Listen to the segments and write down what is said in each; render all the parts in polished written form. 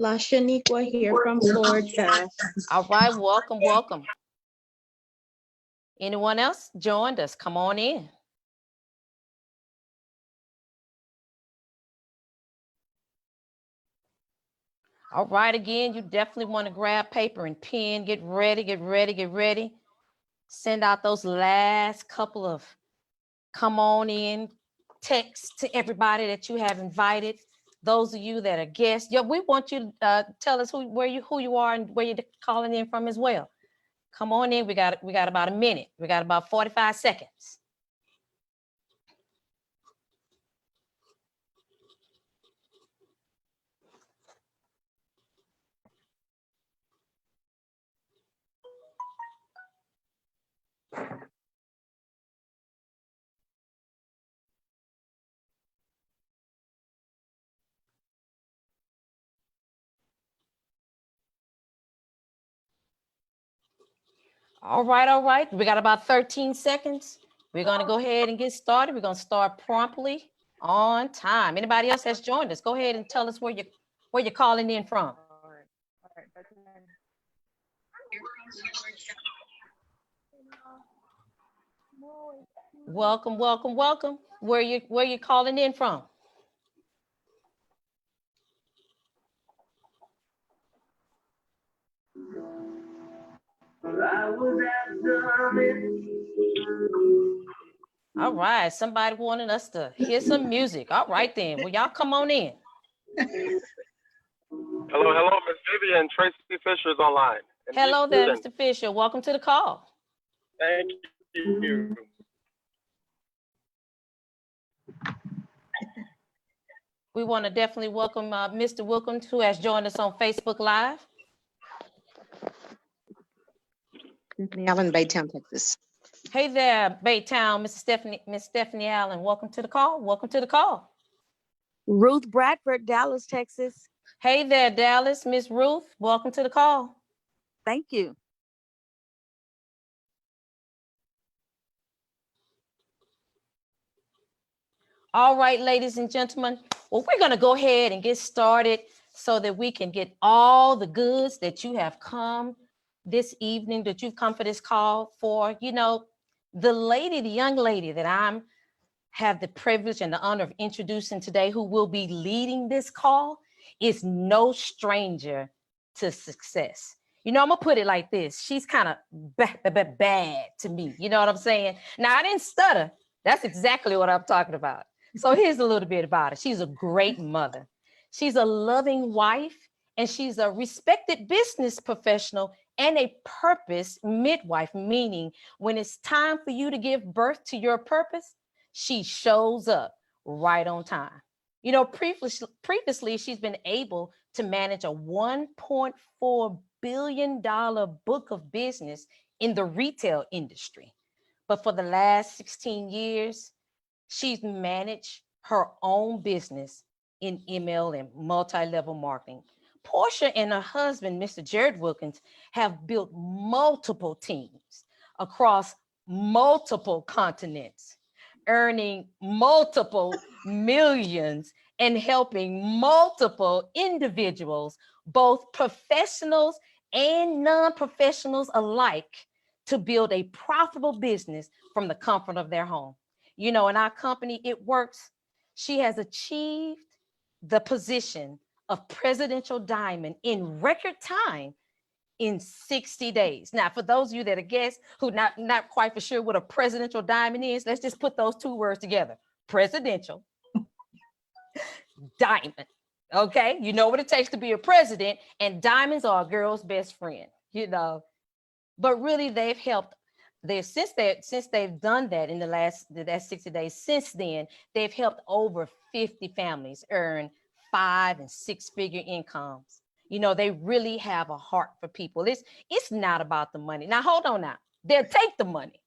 LaShaniqua here from Florida. All right, welcome, welcome. Anyone else joined us? Come on in. All right, again, you definitely want to grab paper and pen. Get ready, get ready, get ready. Send out those last couple of come on in texts to everybody that you have invited. Those of you that are guests, yeah, we want you to tell us who you are and where you're calling in from as well. Come on in. We got about a minute. We got about 45 seconds. All right, all right. We got about 13 seconds. We're going to go ahead and get started. We're going to start promptly on time. Anybody else has joined us, go ahead and tell us where you're calling in from. Welcome, welcome, welcome. Where you calling in from? All right, somebody wanted us to hear some music. All right then, well, y'all come on in. Hello, Miss Vivian. Tracy Fisher is online. Hello there, Mr. Fisher. Welcome to the call. Thank you. We want to definitely welcome Mr. Wilkins, who has joined us on Facebook Live. Stephanie Allen, Baytown, Texas. Hey there, Baytown, Miss Stephanie Allen. Welcome to the call. Welcome to the call. Ruth Bradford, Dallas, Texas. Hey there, Dallas, Miss Ruth. Welcome to the call. Thank you. All right, ladies and gentlemen. Well, we're going to go ahead and get started so that we can get all the goods that you have come this evening, that you've come for this call for. You know, the young lady that I'm have the privilege and the honor of introducing today, who will be leading this call, is no stranger to success. You know, I'm gonna put it like this. She's kind of bad to me. You know what I'm saying? Now, I didn't stutter. That's exactly what I'm talking about. So here's a little bit about it. She's a great mother. She's a loving wife, and she's a respected business professional and a purpose midwife, meaning when it's time for you to give birth to your purpose, she shows up right on time. You know, previously she's been able to manage a $1.4 billion book of business in the retail industry. But for the last 16 years, she's managed her own business in MLM, multi-level marketing. Portia and her husband, Mr. Jared Wilkins, have built multiple teams across multiple continents, earning multiple millions and helping multiple individuals, both professionals and non-professionals alike, to build a profitable business from the comfort of their home. You know, in our company, It Works, she has achieved the position of presidential diamond in record time in 60 days. Now, for those of you that are guests who not quite for sure what a presidential diamond is, let's just put those two words together. Presidential diamond. Okay, you know what it takes to be a president, and diamonds are a girl's best friend, you know. But really, they've helped. Since they've done that in the last 60 days, since then, they've helped over 50 families earn 5- and 6-figure incomes. You know, they really have a heart for people. It's not about the money. Now, hold on now. They'll take the money,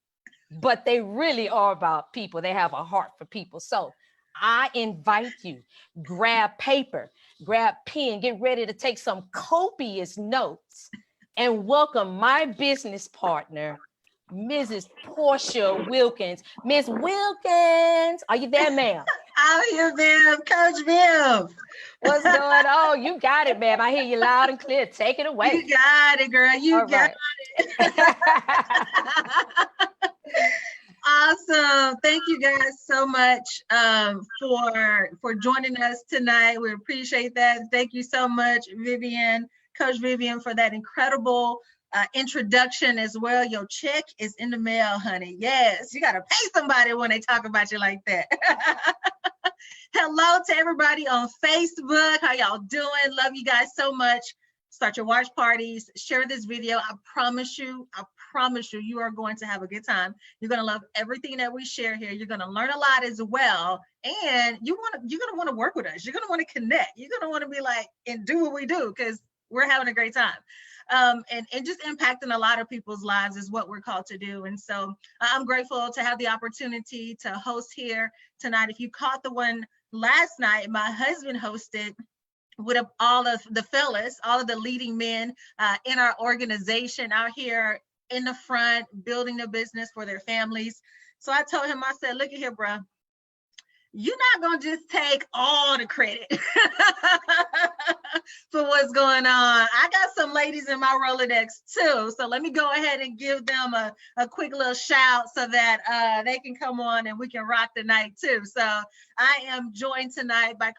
but they really are about people. They have a heart for people. So I invite you, grab paper, grab pen, get ready to take some copious notes and welcome my business partner, Mrs. Portia Wilkins. Miss Wilkins, are you there, ma'am? I'm here, Viv. Coach Viv. What's going on? You got it, ma'am. I hear you loud and clear. Take it away. You got it, girl. You All got right. it. Awesome. Thank you guys so much for joining us tonight. We appreciate that. Thank you so much, Vivian, Coach Vivian, for that incredible introduction as well. Your check is in the mail, honey. Yes, you got to pay somebody when they talk about you like that. Hello to everybody on Facebook. How y'all doing? Love you guys so much. Start your watch parties. Share this video. I promise you, you are going to have a good time. You're going to love everything that we share here. You're going to learn a lot as well. And you're going to want to work with us. You're going to want to connect. You're going to want to be like, and do what we do, because we're having a great time. And just impacting a lot of people's lives is what we're called to do. And so I'm grateful to have the opportunity to host here tonight. If you caught the one last night, my husband hosted with all of the fellas, all of the leading men in our organization out here in the front, building a business for their families. So I told him, I said, look at here, bro. You're not going to just take all the credit for what's going on. I got some ladies in my Rolodex too. So let me go ahead and give them a quick little shout so that they can come on and we can rock the night too. So I am joined tonight by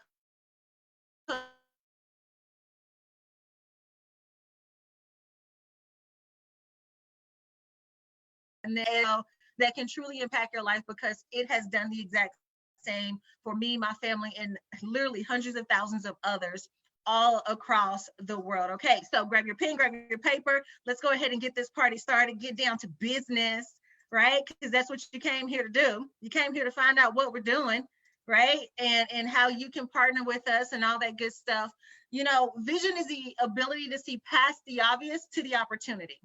that can truly impact your life, because it has done the exact same for me, my family, and literally hundreds of thousands of others all across the world. Okay, so grab your pen, grab your paper. Let's go ahead and get this party started, get down to business, right? Because that's what you came here to do. You came here to find out what we're doing, right? And how you can partner with us and all that good stuff. You know, vision is the ability to see past the obvious to the opportunity.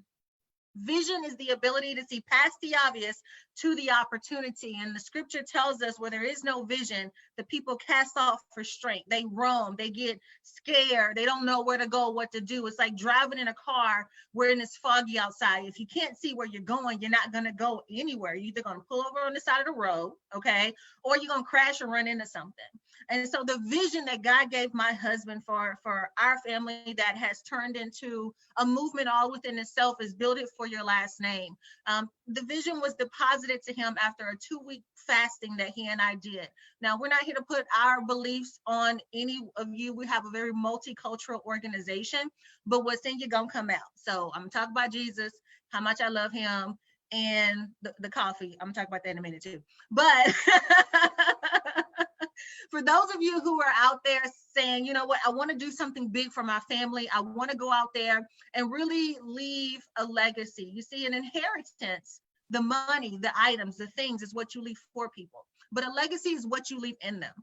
Vision is the ability to see past the obvious to the opportunity. And the scripture tells us where there is no vision, the people cast off for strength. They roam, they get scared. They don't know where to go, what to do. It's like driving in a car when it's foggy outside. If you can't see where you're going, you're not going to go anywhere. You're either going to pull over on the side of the road, okay, or you're going to crash and run into something. And so the vision that God gave my husband for our family that has turned into a movement all within itself is Build It for Your Last Name. The vision was deposited to him after a 2-week fasting that he and I did. Now, we're not here to put our beliefs on any of you. We have a very multicultural organization, but what's in you gonna come out. So I'm talking about Jesus, how much I love him, and the coffee. I'm gonna talk about that in a minute too. But for those of you who are out there saying, you know what, I want to do something big for my family. I want to go out there and really leave a legacy. You see, an inheritance, the money, the items, the things is what you leave for people. But a legacy is what you leave in them.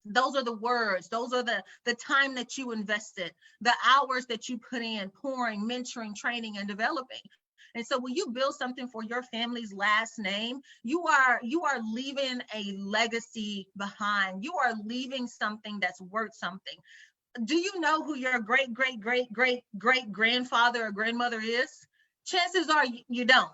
Those are the words. Those are the time that you invested, the hours that you put in, pouring, mentoring, training, and developing. And so when you build something for your family's last name, you are leaving a legacy behind. You are leaving something that's worth something. Do you know who your great grandfather or grandmother is? Chances are you don't,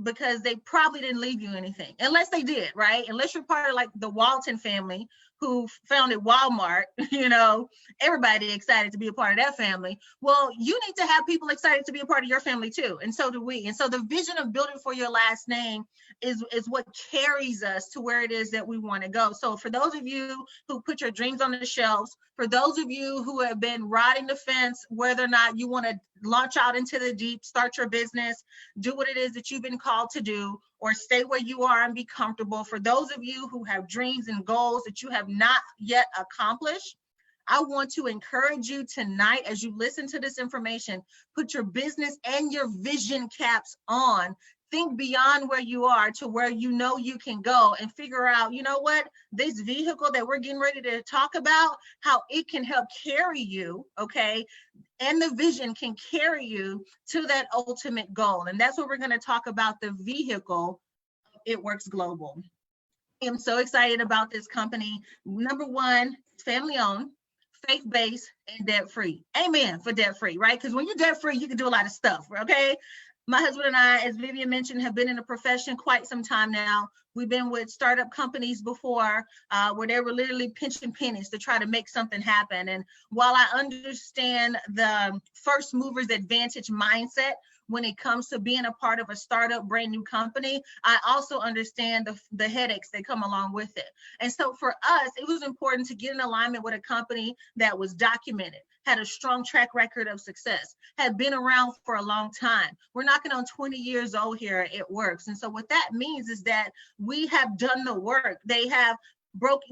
because they probably didn't leave you anything, unless they did, right? Unless you're part of like the Walton family who founded Walmart, you know, everybody excited to be a part of that family. Well, you need to have people excited to be a part of your family too, and so do we. And so the vision of building for your last name is what carries us to where it is that we want to go. So for those of you who put your dreams on the shelves, for those of you who have been riding the fence, whether or not you want to launch out into the deep, start your business, do what it is that you've been called to do, or stay where you are and be comfortable. For those of you who have dreams and goals that you have not yet accomplished, I want to encourage you tonight as you listen to this information, put your business and your vision caps on. Think beyond where you are to where you know you can go, and figure out, you know what, this vehicle that we're getting ready to talk about, how it can help carry you, okay? And the vision can carry you to that ultimate goal. And that's what we're going to talk about, the vehicle. It Works Global. I am so excited about this company. Number one, family owned, faith-based, and debt-free. Amen for debt-free, right? Because when you're debt-free, you can do a lot of stuff, okay? My husband and I, as Vivian mentioned, have been in the profession quite some time now. We've been with startup companies before where they were literally pinching pennies to try to make something happen. And while I understand the first mover's advantage mindset when it comes to being a part of a startup brand new company, I also understand the headaches that come along with it. And so for us, it was important to get in alignment with a company that was documented, had a strong track record of success, had been around for a long time. We're knocking on 20 years old here at Works. And so what that means is that we have done the work. They have bumped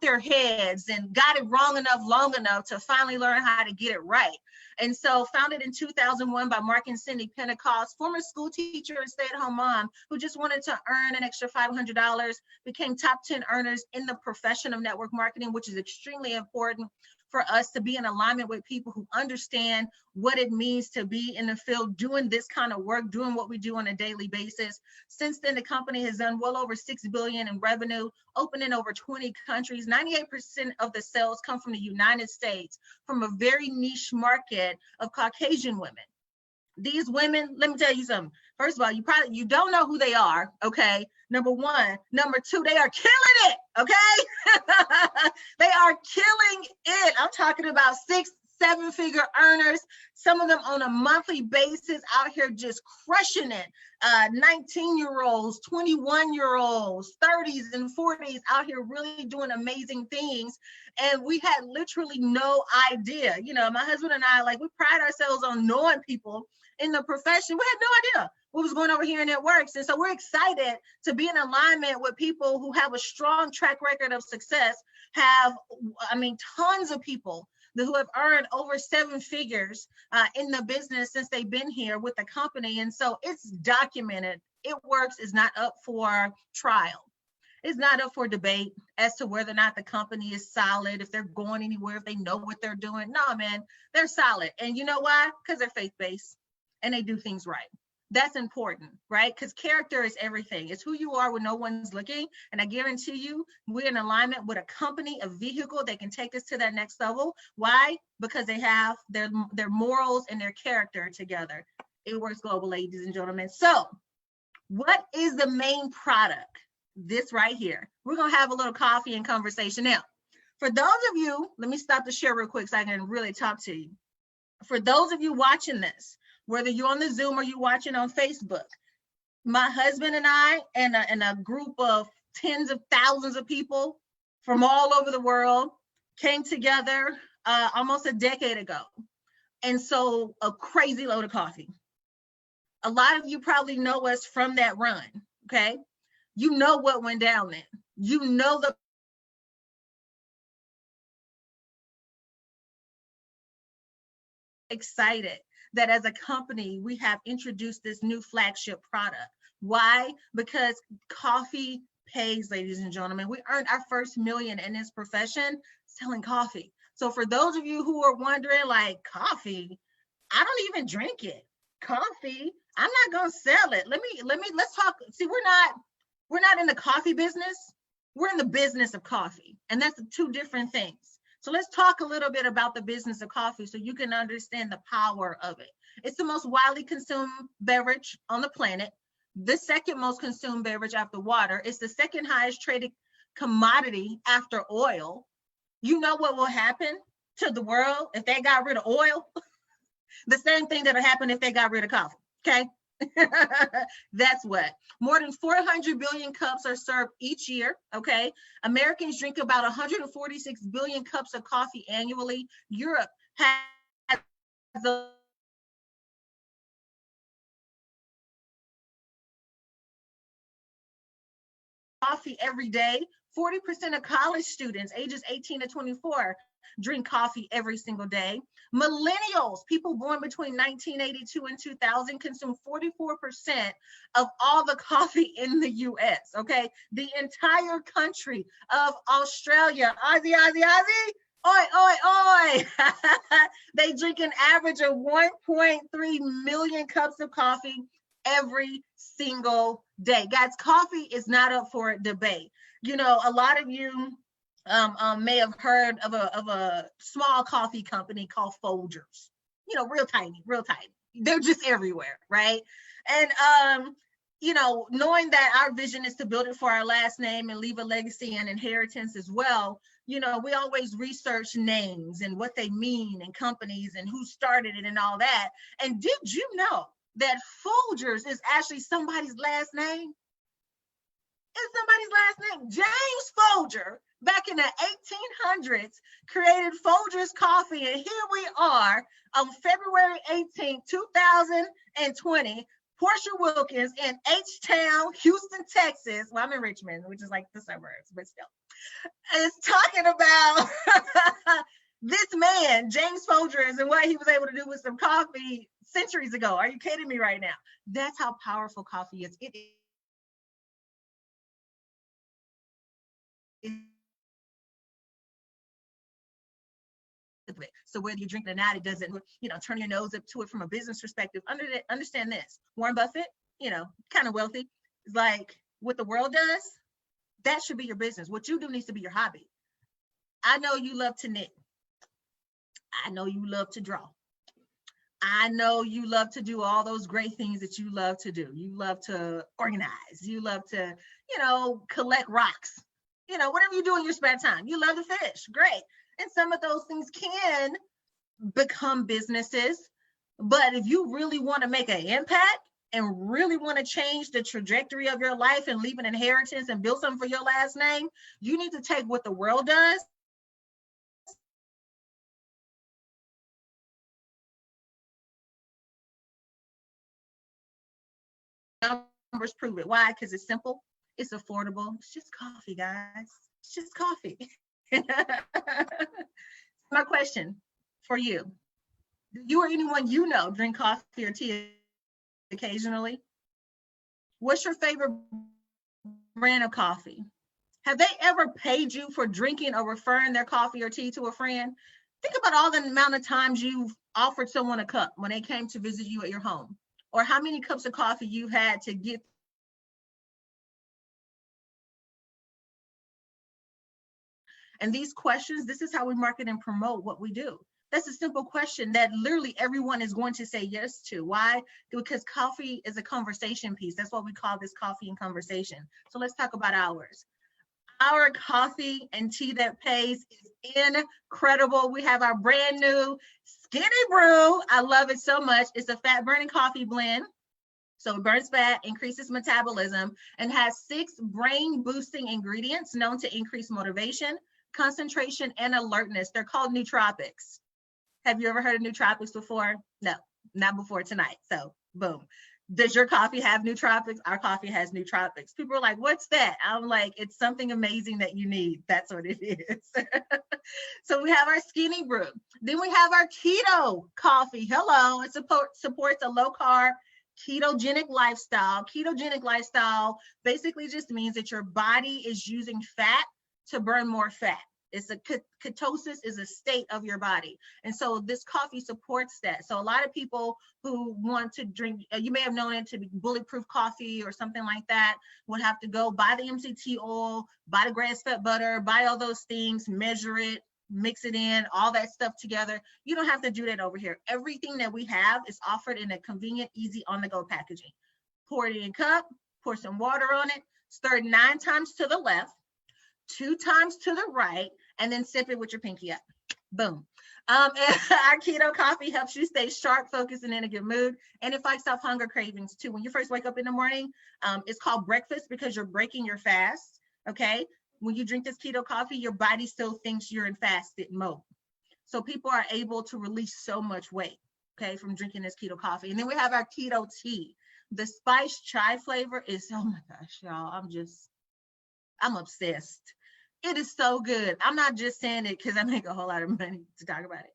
their heads and got it wrong enough, long enough to finally learn how to get it right. And so founded in 2001 by Mark and Cindy Pentecost, former school teacher and stay-at-home mom who just wanted to earn an extra $500, became top 10 earners in the profession of network marketing, which is extremely important for us to be in alignment with people who understand what it means to be in the field, doing this kind of work, doing what we do on a daily basis. Since then, the company has done well over $6 billion in revenue, opened in over 20 countries. 98% of the sales come from the United States, from a very niche market of Caucasian women. These women, let me tell you something. First of all, you don't know who they are, okay? Number one. Number two, they are killing it, okay? They are killing it. I'm talking about 6-7-figure earners, some of them on a monthly basis out here just crushing it. 19-year-olds, 21-year-olds, 30s and 40s out here really doing amazing things. And we had literally no idea. You know, my husband and I, we pride ourselves on knowing people in the profession. We had no idea what was going over here in It Works. And so we're excited to be in alignment with people who have a strong track record of success, tons of people who have earned over 7 figures in the business since they've been here with the company. And so it's documented. It Works is not up for trial. It's not up for debate as to whether or not the company is solid, if they're going anywhere, if they know what they're doing. No, man, they're solid. And you know why? Because they're faith-based and they do things right. That's important, right? Because character is everything. It's who you are when no one's looking. And I guarantee you, we're in alignment with a company, a vehicle that can take us to that next level. Why? Because they have their morals and their character together. It Works Global, ladies and gentlemen. So what is the main product? This right here. We're going to have a little coffee and conversation. Now, for those of you, let me stop the share real quick so I can really talk to you. For those of you watching this, whether you're on the Zoom or you're watching on Facebook, my husband and I and a group of tens of thousands of people from all over the world came together almost a decade ago and sold a crazy load of coffee. A lot of you probably know us from that run, okay? You know what went down then. You know the excited that as a company, we have introduced this new flagship product. Why? Because coffee pays, ladies and gentlemen. We earned our first million in this profession selling coffee. So for those of you who are wondering, coffee, I don't even drink it. Coffee, I'm not gonna sell it. Let's talk. See, we're not in the coffee business. We're in the business of coffee. And that's 2 different things. So let's talk a little bit about the business of coffee so you can understand the power of it. It's the most widely consumed beverage on the planet, the second most consumed beverage after water. It's the second highest traded commodity after oil. You know what will happen to the world if they got rid of oil? The same thing that'll happen if they got rid of coffee, okay? That's what. More than 400 billion cups are served each year, okay? Americans drink about 146 billion cups of coffee annually. Europe has the coffee every day. 40% of college students ages 18 to 24 drink coffee every single day. Millennials, people born between 1982 and 2000, consume 44% of all the coffee in the US, okay? The entire country of Australia, Aussie, oi, oi, oi. They drink an average of 1.3 million cups of coffee every single day. Guys, coffee is not up for debate. You know, a lot of you may have heard of a small coffee company called Folgers. You know, real tiny, they're just everywhere, right? And you know, knowing that our vision is to build it for our last name and leave a legacy and inheritance as well, you know, we always research names and what they mean and companies and who started it and all that. And did you know that Folgers is actually somebody's last name? It's somebody's last name. James Folger, back in the 1800s, created Folgers Coffee, and here we are on February 18th, 2020. Portia Wilkins in H-Town, Houston, Texas. Well, I'm in Richmond, which is like the suburbs, but still. Is talking about this man, James Folgers, and what he was able to do with some coffee centuries ago. Are you kidding me right now? That's how powerful coffee is. It is. So whether you drink it or not, it doesn't, you know, turn your nose up to it from a business perspective. Understand this. Warren Buffett, you know, kind of wealthy, is like, what the world does, that should be your business. What you do needs to be your hobby. I know you love to knit. I know you love to draw. I know you love to do all those great things that you love to do. You love to organize. You love to, you know, collect rocks. You know, whatever you do in your spare time. You love to fish. Great. And some of those things can become businesses. But if you really want to make an impact and really want to change the trajectory of your life and leave an inheritance and build something for your last name, you need to take what the world does numbers prove it. Why? Because it's simple, it's affordable, it's just coffee, guys. It's just coffee. My question for you, do you or anyone you know drink coffee or tea occasionally? What's your favorite brand of coffee? Have they ever paid you for drinking or referring their coffee or tea to a friend? Think about all the amount of times you've offered someone a cup when they came to visit you at your home, or how many cups of coffee you had to get. And these questions, this is how we market and promote what we do. That's a simple question that literally everyone is going to say yes to. Why? Because coffee is a conversation piece. That's what we call this, coffee and conversation. So let's talk about ours. Our coffee and tea that pays is incredible. We have our brand new Skinny Brew. I love it so much. It's a fat burning coffee blend. So it burns fat, increases metabolism, and has 6 brain boosting ingredients known to increase motivation, concentration, and alertness. They're called nootropics. Have you ever heard of nootropics before? No, not before tonight. So boom. Does your coffee have nootropics? Our coffee has nootropics. People are like, what's that? I'm like, it's something amazing that you need. That's what it is. So we have our Skinny Brew. Then we have our keto coffee. Hello, it supports a low carb, ketogenic lifestyle. Ketogenic lifestyle basically just means that your body is using fat to burn more fat. It's a ketosis is a state of your body. And so this coffee supports that. So a lot of people who want to drink, you may have known it to be bulletproof coffee or something like that, would have to go buy the MCT oil, buy the grass-fed butter, buy all those things, measure it, mix it in, all that stuff together. You don't have to do that over here. Everything that we have is offered in a convenient, easy, on-the-go packaging. Pour it in a cup, pour some water on it, stir it 9 times to the left, 2 times to the right, and then sip it with your pinky up. Boom. And our keto coffee helps you stay sharp, focused, and in a good mood. And it fights off hunger cravings too. When you first wake up in the morning, it's called breakfast because you're breaking your fast. Okay. When you drink this keto coffee, your body still thinks you're in fasted mode. So people are able to release so much weight, okay, from drinking this keto coffee. And then we have our keto tea. The spiced chai flavor is, oh my gosh, y'all, I'm obsessed. It is so good. I'm not just saying it because I make a whole lot of money to talk about it.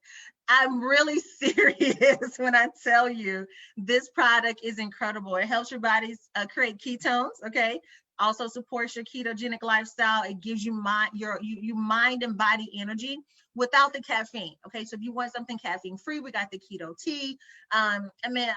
I'm really serious when I tell you this product is incredible. It helps your bodies create ketones, okay? Also supports your ketogenic lifestyle. It gives you mind and body energy without the caffeine. Okay, so if you want something caffeine free, we got the keto tea. I mean,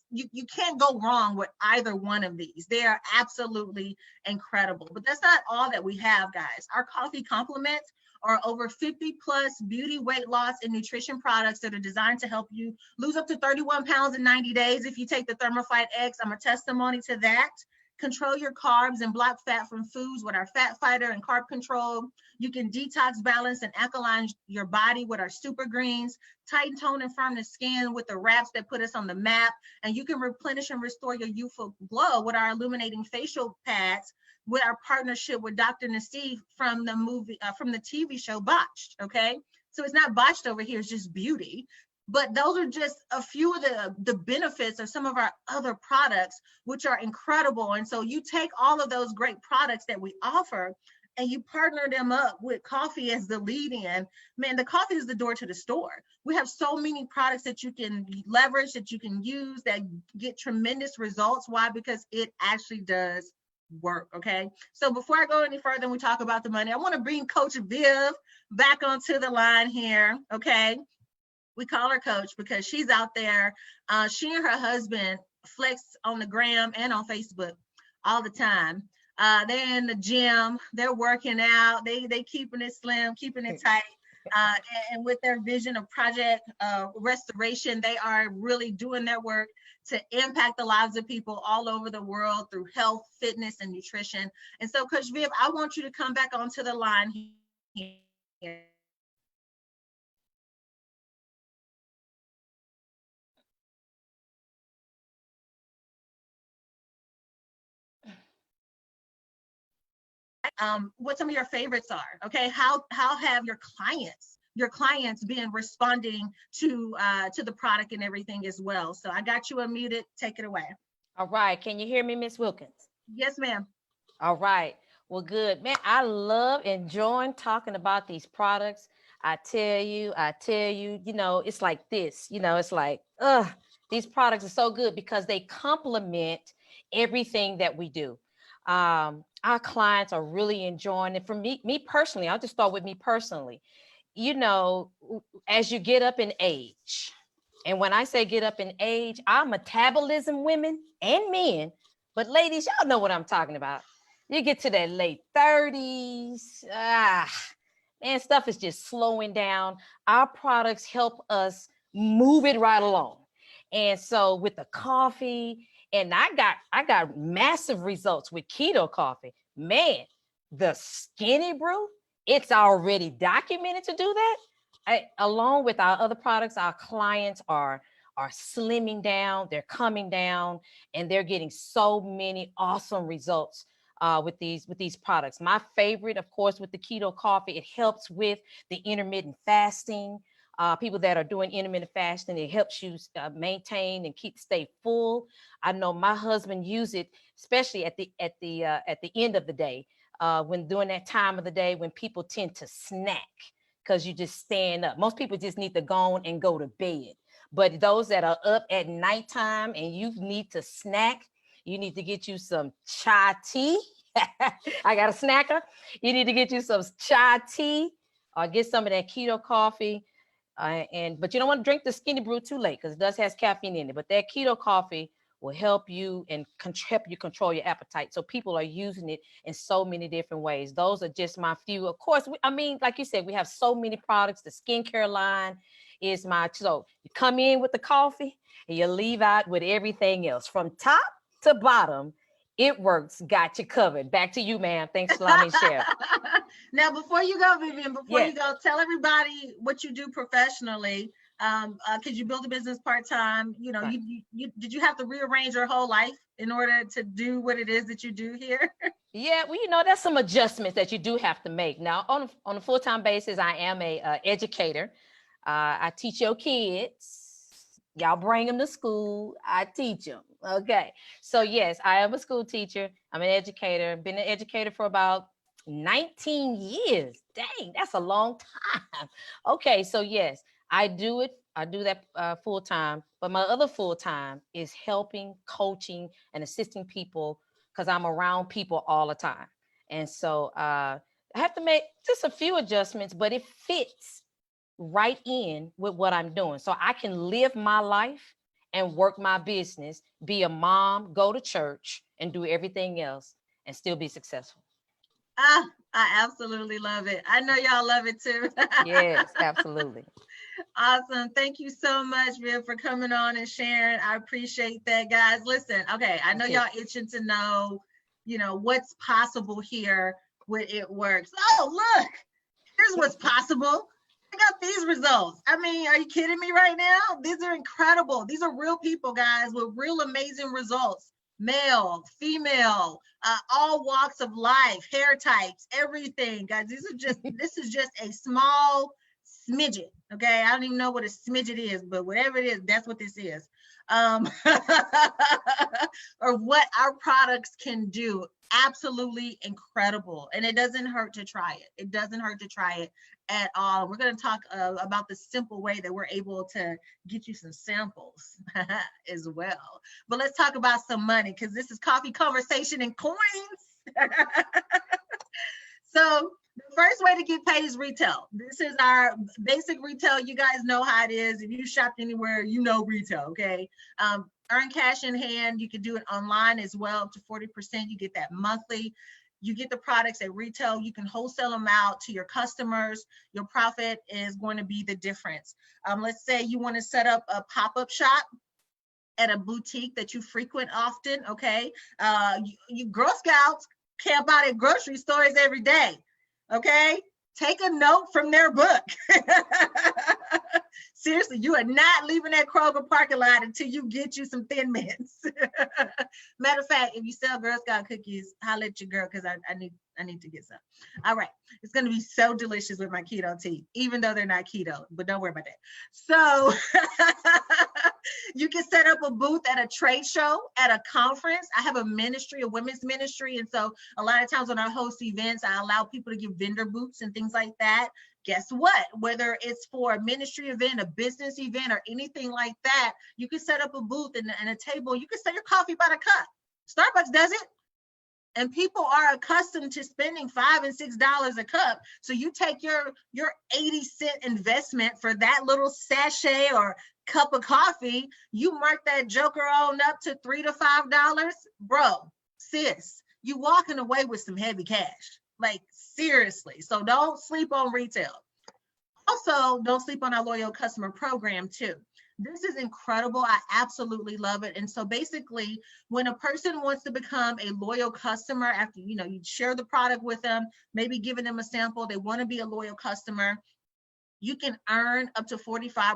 you can't go wrong with either one of these. They are absolutely incredible. But that's not all that we have, guys. Our coffee complements are over 50 plus beauty, weight loss, and nutrition products that are designed to help you lose up to 31 pounds in 90 days. If you take the Thermophyte X, I'm a testimony to that. Control your carbs and block fat from foods with our Fat Fighter and Carb Control. You can detox, balance, and alkaline your body with our Super Greens. Tighten, tone, and firm the skin with the wraps that put us on the map. And you can replenish and restore your youthful glow with our illuminating facial pads with our partnership with Dr. Nassif from the TV show Botched, okay? So it's not botched over here, it's just beauty. But those are just a few of the benefits of some of our other products, which are incredible. And so you take all of those great products that we offer and you partner them up with coffee as the lead in. Man, the coffee is the door to the store. We have so many products that you can leverage, that you can use, that get tremendous results. Why? Because it actually does work, okay? So before I go any further and we talk about the money, I want to bring Coach Viv back onto the line here, okay? We call her Coach because she's out there. She and her husband flex on the gram and on Facebook all the time. They're in the gym, they're working out, they keeping it slim, keeping it tight. And with their vision of Project Restoration, they are really doing their work to impact the lives of people all over the world through health, fitness, and nutrition. And so, Coach Viv, I want you to come back onto the line here. What some of your favorites are, okay? How have your clients been responding to the product and everything as well? So I got you unmuted. Take it away. All right. Can you hear me, Miss Wilkins? Yes, ma'am. All right. Well, good. Man, I love enjoying talking about these products. I tell you, you know, it's like this, you know, it's like, these products are so good because they complement everything that we do. Our clients are really enjoying it. For me personally, I'll just start with me personally. You know, as you get up in age, and when I say get up in age, our metabolism, women and men, but ladies, y'all know what I'm talking about. You get to that late 30s, man, stuff is just slowing down. Our products help us move it right along. And so with the coffee, and I got massive results with keto coffee. Man, the Skinny Brew, it's already documented to do that. Along with our other products, our clients are slimming down, they're coming down, and they're getting so many awesome results with these products. My favorite, of course, with the keto coffee, it helps with the intermittent fasting. People that are doing intermittent fasting, it helps you maintain and stay full. I know my husband use it, especially at the end of the day, when during that time of the day when people tend to snack because you just stand up. Most people just need to go on and go to bed. But those that are up at nighttime and you need to snack, you need to get you some chai tea. I got a snacker. You need to get you some chai tea or get some of that keto coffee. But you don't want to drink the Skinny Brew too late because it does have caffeine in it. But that keto coffee will help you and help you control your appetite. So people are using it in so many different ways. Those are just my few. Of course, I mean, like you said, we have so many products. The skincare line is so you come in with the coffee and you leave out with everything else from top to bottom. It works. Got you covered. Back to you, ma'am. Thanks for letting me share. Now, before you go, Vivian, Yes. you go, tell everybody what you do professionally. Could you build a business part-time? You know, Right. Did you have to rearrange your whole life in order to do what it is that you do here? Yeah, well, you know, there's some adjustments that you do have to make. Now, on a full-time basis, I am a educator. I teach your kids. Y'all bring them to school. I teach them. Okay. So yes, I am a school teacher. I'm an educator. Been an educator for about 19 years. Dang, that's a long time. Okay. So yes, I do it. I do that full time. But my other full time is helping, coaching, and assisting people because I'm around people all the time. And so I have to make just a few adjustments, but it fits right in with what I'm doing. So I can live my life and work my business, be a mom, go to church, and do everything else and still be successful. I absolutely love it. I know y'all love it too. Yes, absolutely. Awesome. Thank you so much, Viv, for coming on and sharing. I appreciate that, guys. Listen, okay, I know Okay. y'all itching to know, what's possible here when it works. Oh, look, here's what's possible. I got these results. I mean, are you kidding me right now? These are incredible. These are real people, guys, with real amazing results. Male, female, all walks of life, hair types, everything, guys. This is just a small smidget. Okay, I don't even know what a smidget is, but whatever it is, that's what this is. Or what our products can do. Absolutely incredible. And it doesn't hurt to try it. It doesn't hurt to try it at all. We're going to talk about the simple way that we're able to get you some samples as well. But let's talk about some money, because this is Coffee Conversation and Coins. So the first way to get paid is retail. This is our basic retail. You guys know how it is. If you shopped anywhere, you know retail, okay? Earn cash in hand. You can do it online as well, up to 40%. You get that monthly. You get the products at retail. You can wholesale them out to your customers. Your profit is going to be the difference. Let's say you want to set up a pop-up shop at a boutique that you frequent often, okay? You Girl Scouts camp out at grocery stores every day, okay? Take a note from their book. Seriously, you are not leaving that Kroger parking lot until you get you some Thin Mints. Matter of fact, if you sell Girl Scout cookies, holla at your girl, because I need to get some. All right, it's gonna be so delicious with my keto tea, even though they're not keto, but don't worry about that. So you can set up a booth at a trade show, at a conference. I have a ministry, a women's ministry, and so a lot of times when I host events, I allow people to give vendor booths and things like that. Guess what? Whether it's for a ministry event, a business event, or anything like that, you can set up a booth and a table. You can sell your coffee by the cup. Starbucks does it. And people are accustomed to spending $5 and $6 a cup. So you take your 80-cent investment for that little sachet or cup of coffee, you mark that joker on up to $3 to $5. Bro, sis, you walking away with some heavy cash. Like, seriously. So don't sleep on retail. Also, don't sleep on our loyal customer program too. This is incredible. I absolutely love it. And so basically, when a person wants to become a loyal customer, after you share the product with them, maybe giving them a sample, they want to be a loyal customer, you can earn up to 45%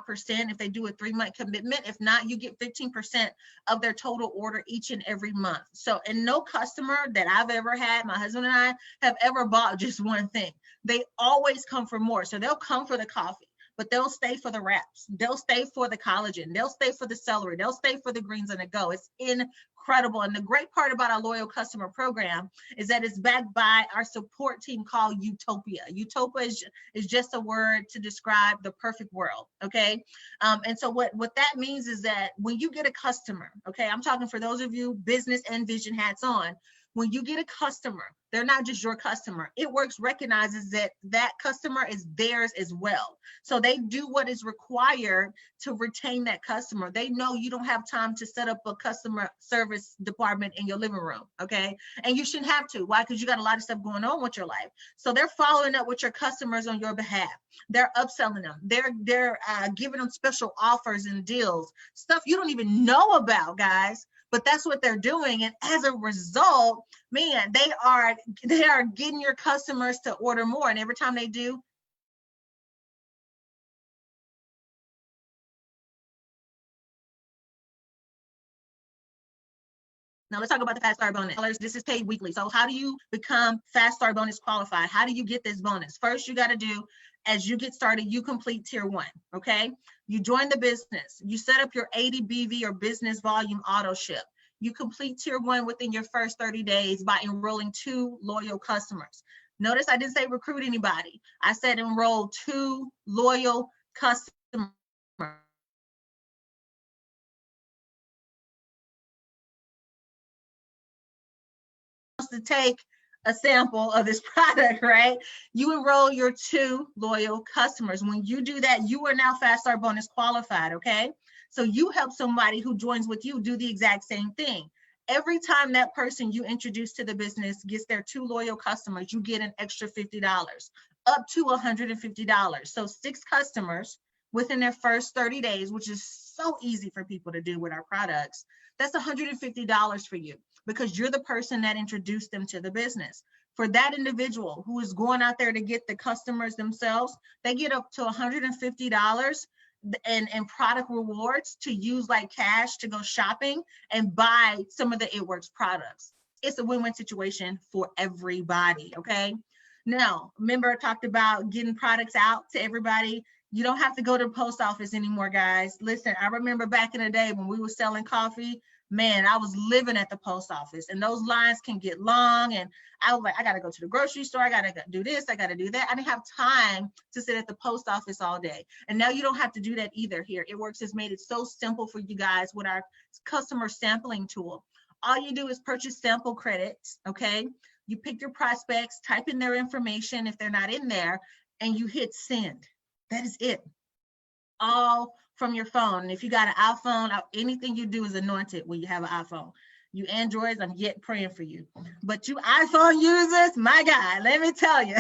if they do a 3-month commitment. If not, you get 15% of their total order each and every month. So, and no customer that I've ever had, my husband and I, have ever bought just one thing. They always come for more. So they'll come for the coffee, but they'll stay for the wraps. They'll stay for the collagen. They'll stay for the celery. They'll stay for the greens on the go. It's incredible. And the great part about our loyal customer program is that it's backed by our support team called Utopia. Utopia is just a word to describe the perfect world, okay? And so what that means is that when you get a customer, okay, I'm talking for those of you business and vision hats on, when you get a customer, they're not just your customer. It Works recognizes that that customer is theirs as well. So they do what is required to retain that customer. They know you don't have time to set up a customer service department in your living room, okay? And you shouldn't have to. Why? Because you got a lot of stuff going on with your life. So they're following up with your customers on your behalf. They're upselling them. They're giving them special offers and deals, stuff you don't even know about, guys. But that's what they're doing. And as a result, man, they are getting your customers to order more. And every time they do, now let's talk about the Fast Start bonus. This is paid weekly. So how do you become Fast Start bonus qualified? How do you get this bonus? First, you got to do, as you get started, you complete tier 1, okay? You join the business. You set up your 80 BV or business volume auto ship. You complete tier 1 within your first 30 days by enrolling 2 loyal customers. Notice I didn't say recruit anybody. I said enroll 2 loyal customers. To take a sample of this product, right? You enroll your 2 loyal customers. When you do that, you are now Fast Start bonus qualified, okay? So you help somebody who joins with you do the exact same thing. Every time that person you introduce to the business gets their 2 loyal customers, you get an extra $50, up to $150. So 6 customers within their first 30 days, which is so easy for people to do with our products, that's $150 for you because you're the person that introduced them to the business. For that individual who is going out there to get the customers themselves, they get up to $150 and product rewards to use like cash to go shopping and buy some of the It Works products. It's a win-win situation for everybody, okay? Now, remember I talked about getting products out to everybody. You don't have to go to the post office anymore, guys. Listen, I remember back in the day when we were selling coffee, man, I was living at the post office and those lines can get long. And I was like, I got to go to the grocery store. I got to do this. I got to do that. I didn't have time to sit at the post office all day. And now you don't have to do that either here. It Works has made it so simple for you guys with our customer sampling tool. All you do is purchase sample credits, okay? You pick your prospects, type in their information if they're not in there, and you hit send. That is it. All from your phone. And if you got an iPhone, anything you do is anointed when you have an iPhone. You Androids, I'm yet praying for you. But you iPhone users, my God, let me tell you.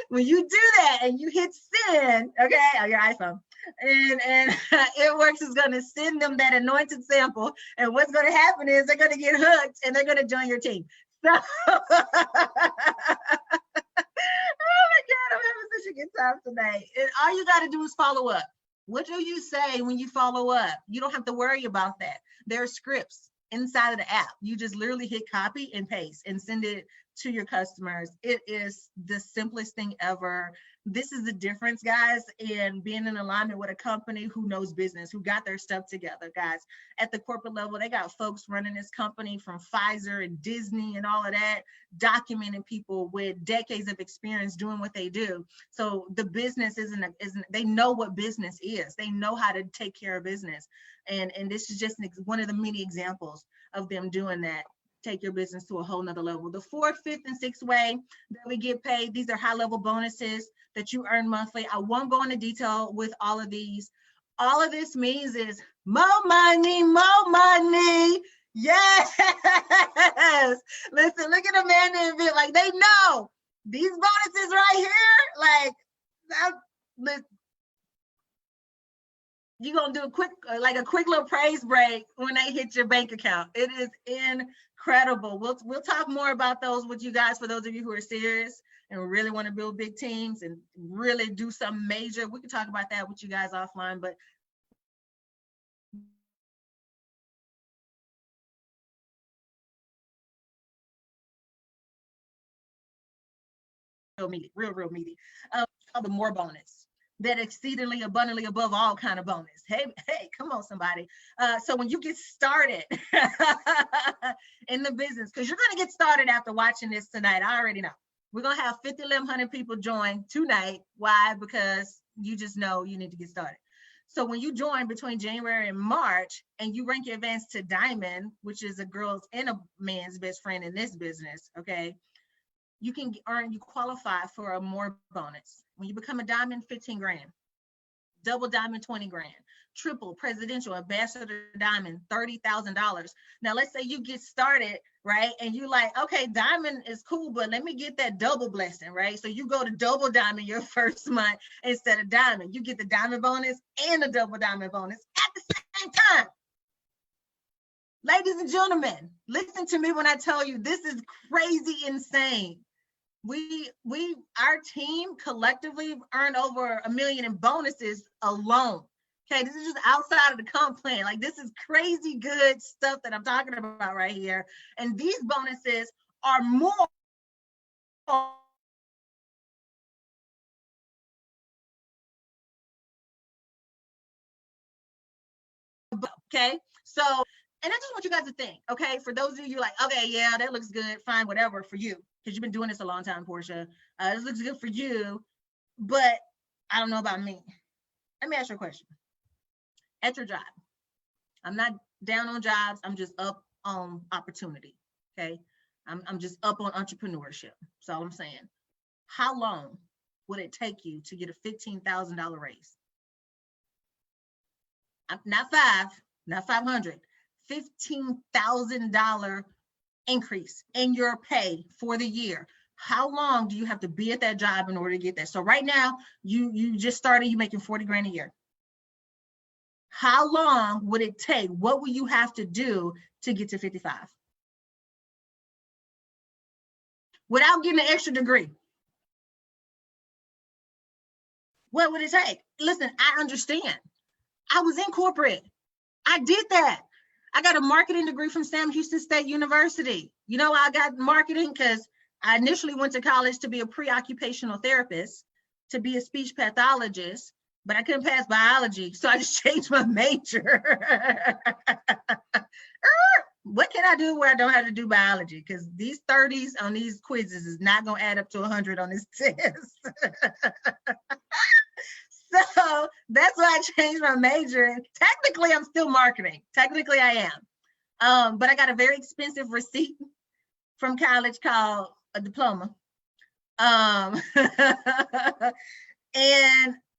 When you do that and you hit send, okay, on your iPhone, and It Works is going to send them that anointed sample. And what's going to happen is they're going to get hooked and they're going to join your team. So, oh my God, I'm having such a good time today. And all you got to do is follow up. What do you say when you follow up? You don't have to worry about that. There are scripts inside of the app. You just literally hit copy and paste and send it to your customers. It is the simplest thing ever. This is the difference, guys, in being in alignment with a company who knows business, who got their stuff together, guys. At the corporate level, they got folks running this company from Pfizer and Disney and all of that, documenting people with decades of experience doing what they do. So the business isn't they know what business is. They know how to take care of business. And this is just one of the many examples of them doing that. Take your business to a whole nother level. The 4th, 5th, and 6th way that we get paid, these are high-level bonuses that you earn monthly. I won't go into detail with all of these. All of this means is more money, more money. Yes. Listen, look at Amanda and Vic, like they know these bonuses right here, like you're going to do a quick little praise break when they hit your bank account. It is incredible. We'll talk more about those with you guys for those of you who are serious and really want to build big teams and really do something major. We can talk about that with you guys offline, but real meaty. The more bonus. That exceedingly abundantly above all kind of bonus. Hey, come on, somebody. So when you get started in the business, because you're going to get started after watching this tonight, I already know. We're going to have 1,100 people join tonight. Why? Because you just know you need to get started. So when you join between January and March and you rank your advance to Diamond, which is a girl's and a man's best friend in this business, okay, you qualify for a more bonus. When you become a Diamond, 15 grand, double Diamond, 20 grand, triple Presidential Ambassador Diamond, $30,000. Now, let's say you get started, right? And you like, okay, Diamond is cool, but let me get that double blessing, right? So you go to double Diamond your first month instead of Diamond. You get the Diamond bonus and the double Diamond bonus at the same time. Ladies and gentlemen, listen to me when I tell you this is crazy insane. Our team collectively earned over $1 million in bonuses alone. Okay, this is just outside of the comp plan. Like, this is crazy good stuff that I'm talking about right here. And these bonuses are more. Okay, so, and I just want you guys to think, okay, for those of you like, okay, yeah, that looks good, fine, whatever for you, because you've been doing this a long time, Portia. This looks good for you, but I don't know about me. Let me ask you a question. At your job, I'm not down on jobs, I'm just up on opportunity, okay? I'm just up on entrepreneurship. That's all I'm saying. How long would it take you to get a $15,000 raise? Not 5, not 500, $15,000 increase in your pay for the year. How long do you have to be at that job in order to get that? So right now, you just started, you making 40 grand a year. How long would it take? What will you have to do to get to 55? Without getting an extra degree. What would it take? Listen, I understand. I was in corporate. I did that. I got a marketing degree from Sam Houston State University. You know, I got marketing because I initially went to college to be a pre-occupational therapist, to be a speech pathologist, but I couldn't pass biology. So I just changed my major. What can I do where I don't have to do biology? Because these 30s on these quizzes is not going to add up to 100 on this test. So that's why I changed my major. Technically, I'm still marketing. Technically, I am. But I got a very expensive receipt from college called a diploma. And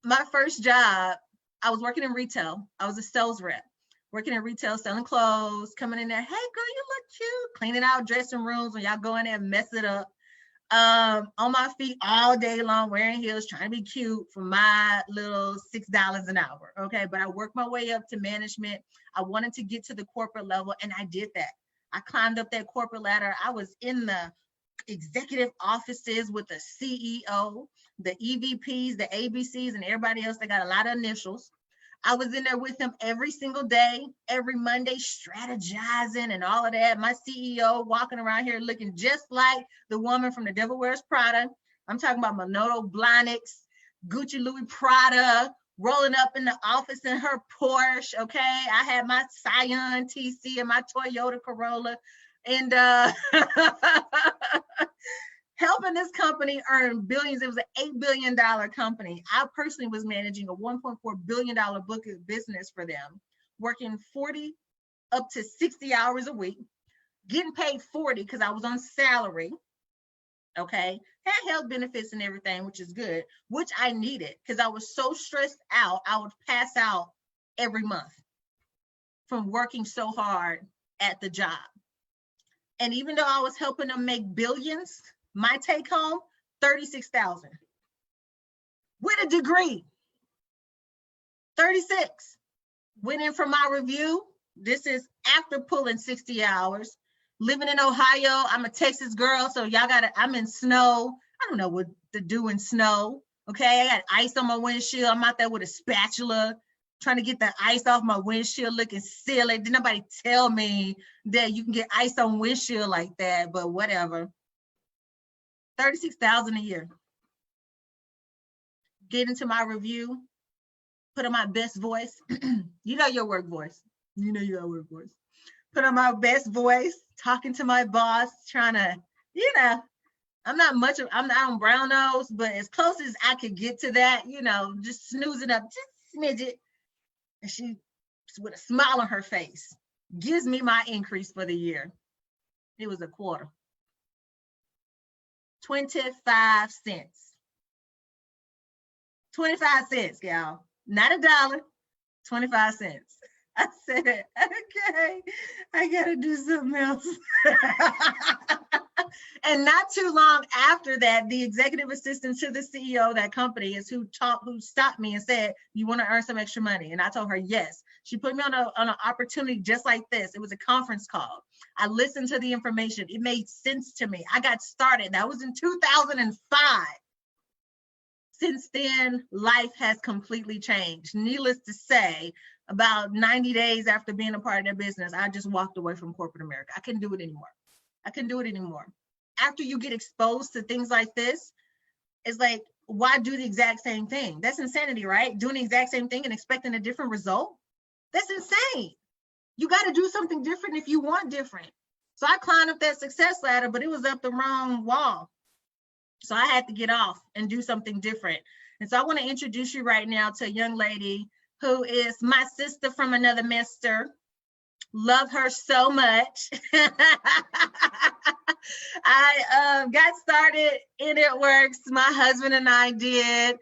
my first job, I was working in retail. I was a sales rep, working in retail, selling clothes, coming in there. Hey, girl, you look cute. Cleaning out dressing rooms when y'all go in there and mess it up. On my feet all day long, wearing heels, trying to be cute for my little $6 an hour. Okay, but I worked my way up to management. I wanted to get to the corporate level, and I did that. I climbed up that corporate ladder. I was in the executive offices with the CEO, the EVPs, the ABCs, and everybody else that got a lot of initials. I was in there with them every single day, every Monday, strategizing and all of that. My CEO walking around here looking just like the woman from The Devil Wears Prada. I'm talking about Manolo Blahnik, Gucci Louis Prada, rolling up in the office in her Porsche, okay? I had my Scion TC and my Toyota Corolla, and helping this company earn billions. It was an $8 billion company. I personally was managing a $1.4 billion book of business for them, working 40 up to 60 hours a week, getting paid 40 because I was on salary, okay? Had health benefits and everything, which is good, which I needed because I was so stressed out, I would pass out every month from working so hard at the job. And even though I was helping them make billions, my take home, 36,000 with a degree, 36. Went in for my review. This is after pulling 60 hours, living in Ohio. I'm a Texas girl, so y'all I'm in snow. I don't know what to do in snow. Okay, I got ice on my windshield. I'm out there with a spatula, trying to get the ice off my windshield, looking silly. Did nobody tell me that you can get ice on windshield like that, but whatever. 36,000 a year. Get into my review, put on my best voice. You know your work voice. You know your work voice. Put on my best voice, talking to my boss, trying to, you know, I'm not on brown nose, but as close as I could get to that, you know, just snoozing up just a smidget. And she, with a smile on her face, gives me my increase for the year. It was a quarter. 25 cents. 25 cents, y'all. Not a dollar, 25 cents. I said, okay, I gotta do something else. And not too long after that, the executive assistant to the CEO of that company is who stopped me and said, you want to earn some extra money? And I told her, yes. She put me on an opportunity just like this. It was a conference call. I listened to the information. It made sense to me. I got started. That was in 2005. Since then, life has completely changed. Needless to say, about 90 days after being a part of their business, I just walked away from corporate America. I couldn't do it anymore. I couldn't do it anymore. After you get exposed to things like this, it's like, why do the exact same thing? That's insanity, right? Doing the exact same thing and expecting a different result? That's insane. You got to do something different if you want different. So I climbed up that success ladder, but it was up the wrong wall. So I had to get off and do something different. And so I want to introduce you right now to a young lady who is my sister from another mister. Love her so much. I got started in It Works. My husband and I did.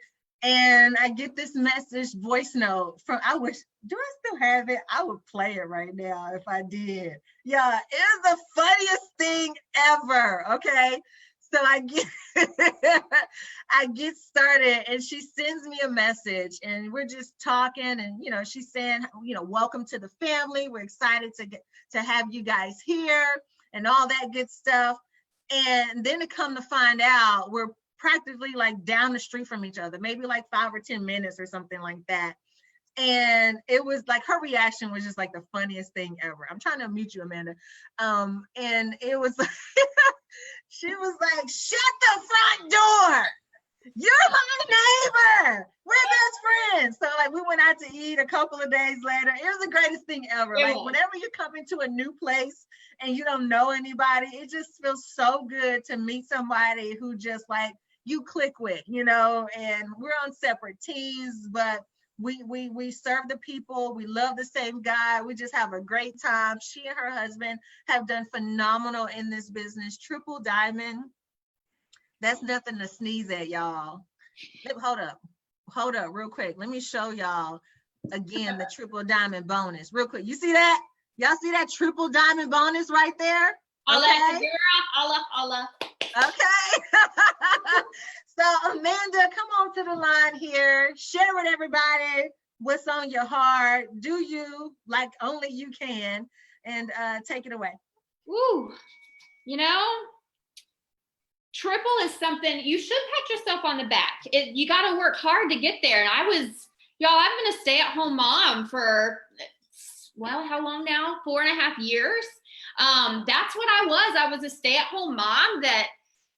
And I get this message voice note from, do I still have it? I would play it right now if I did. Yeah, it is the funniest thing ever, okay? So I get started and she sends me a message and we're just talking and, she's saying, welcome to the family. We're excited to have you guys here and all that good stuff. And then to come to find out, we're practically like down the street from each other, maybe like 5 or 10 minutes or something like that. And it was like, her reaction was just like the funniest thing ever. I'm trying to mute you, Amanda. And it was like, she was like, shut the front door. You're my neighbor. We're best friends. So like we went out to eat a couple of days later. It was the greatest thing ever. Like whenever you come into a new place and you don't know anybody, it just feels so good to meet somebody who just like you click with, and we're on separate teams, but we serve the people. We love the same guy. We just have a great time. She and her husband have done phenomenal in this business. Triple Diamond. That's nothing to sneeze at, y'all. Hold up real quick. Let me show y'all again the Triple Diamond bonus real quick. You see that? Y'all see that Triple Diamond bonus right there? Okay. Allah. Okay. So Amanda, come on to the line here. Share with everybody what's on your heart. Do you like only you can, and take it away. Woo. Triple is something you should pat yourself on the back. You got to work hard to get there. And I've been a stay-at-home mom for, how long now? 4.5 years. That's what I was. I was a stay-at-home mom that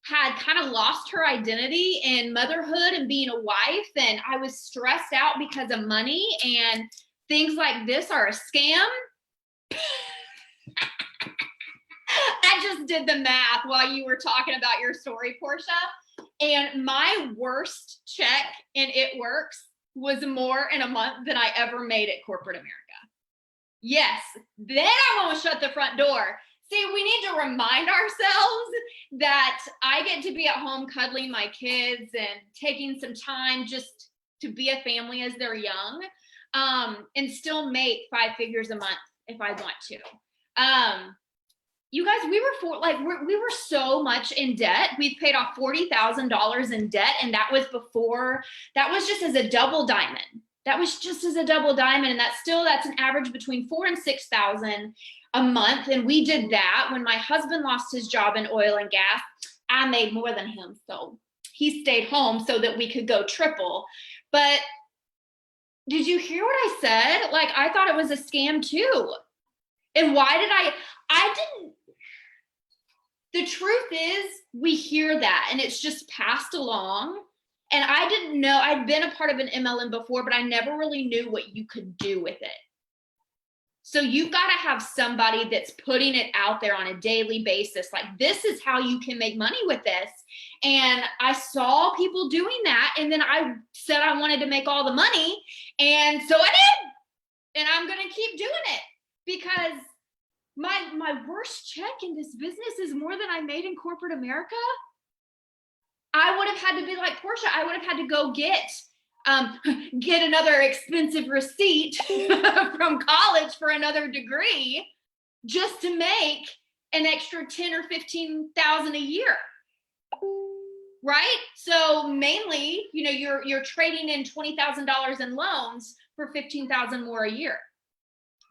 had kind of lost her identity in motherhood and being a wife. And I was stressed out because of money, and things like this are a scam. I just did the math while you were talking about your story, Portia. And my worst check in It Works was more in a month than I ever made at corporate America. Yes, then I won't shut the front door. See, we need to remind ourselves that I get to be at home cuddling my kids and taking some time just to be a family as they're young, and still make 5 figures a month if I want to. You guys, we were so much in debt. We've paid off $40,000 in debt, and that was just as a double diamond. And that's an average between $4,000 and $6,000 a month. And we did that when my husband lost his job in oil and gas. I made more than him, so he stayed home so that we could go triple. But did you hear what I said? Like, I thought it was a scam too. And why did I didn't. The truth is, we hear that and it's just passed along. And I didn't know, I'd been a part of an MLM before, but I never really knew what you could do with it. So you've got to have somebody that's putting it out there on a daily basis. Like, this is how you can make money with this. And I saw people doing that. And then I said I wanted to make all the money. And so I did. And I'm going to keep doing it because my worst check in this business is more than I made in corporate America. I would have had to be like Portia. I would have had to go get another expensive receipt from college for another degree just to make an extra 10 or 15,000 a year. Right? So mainly, you're trading in $20,000 in loans for 15,000 more a year.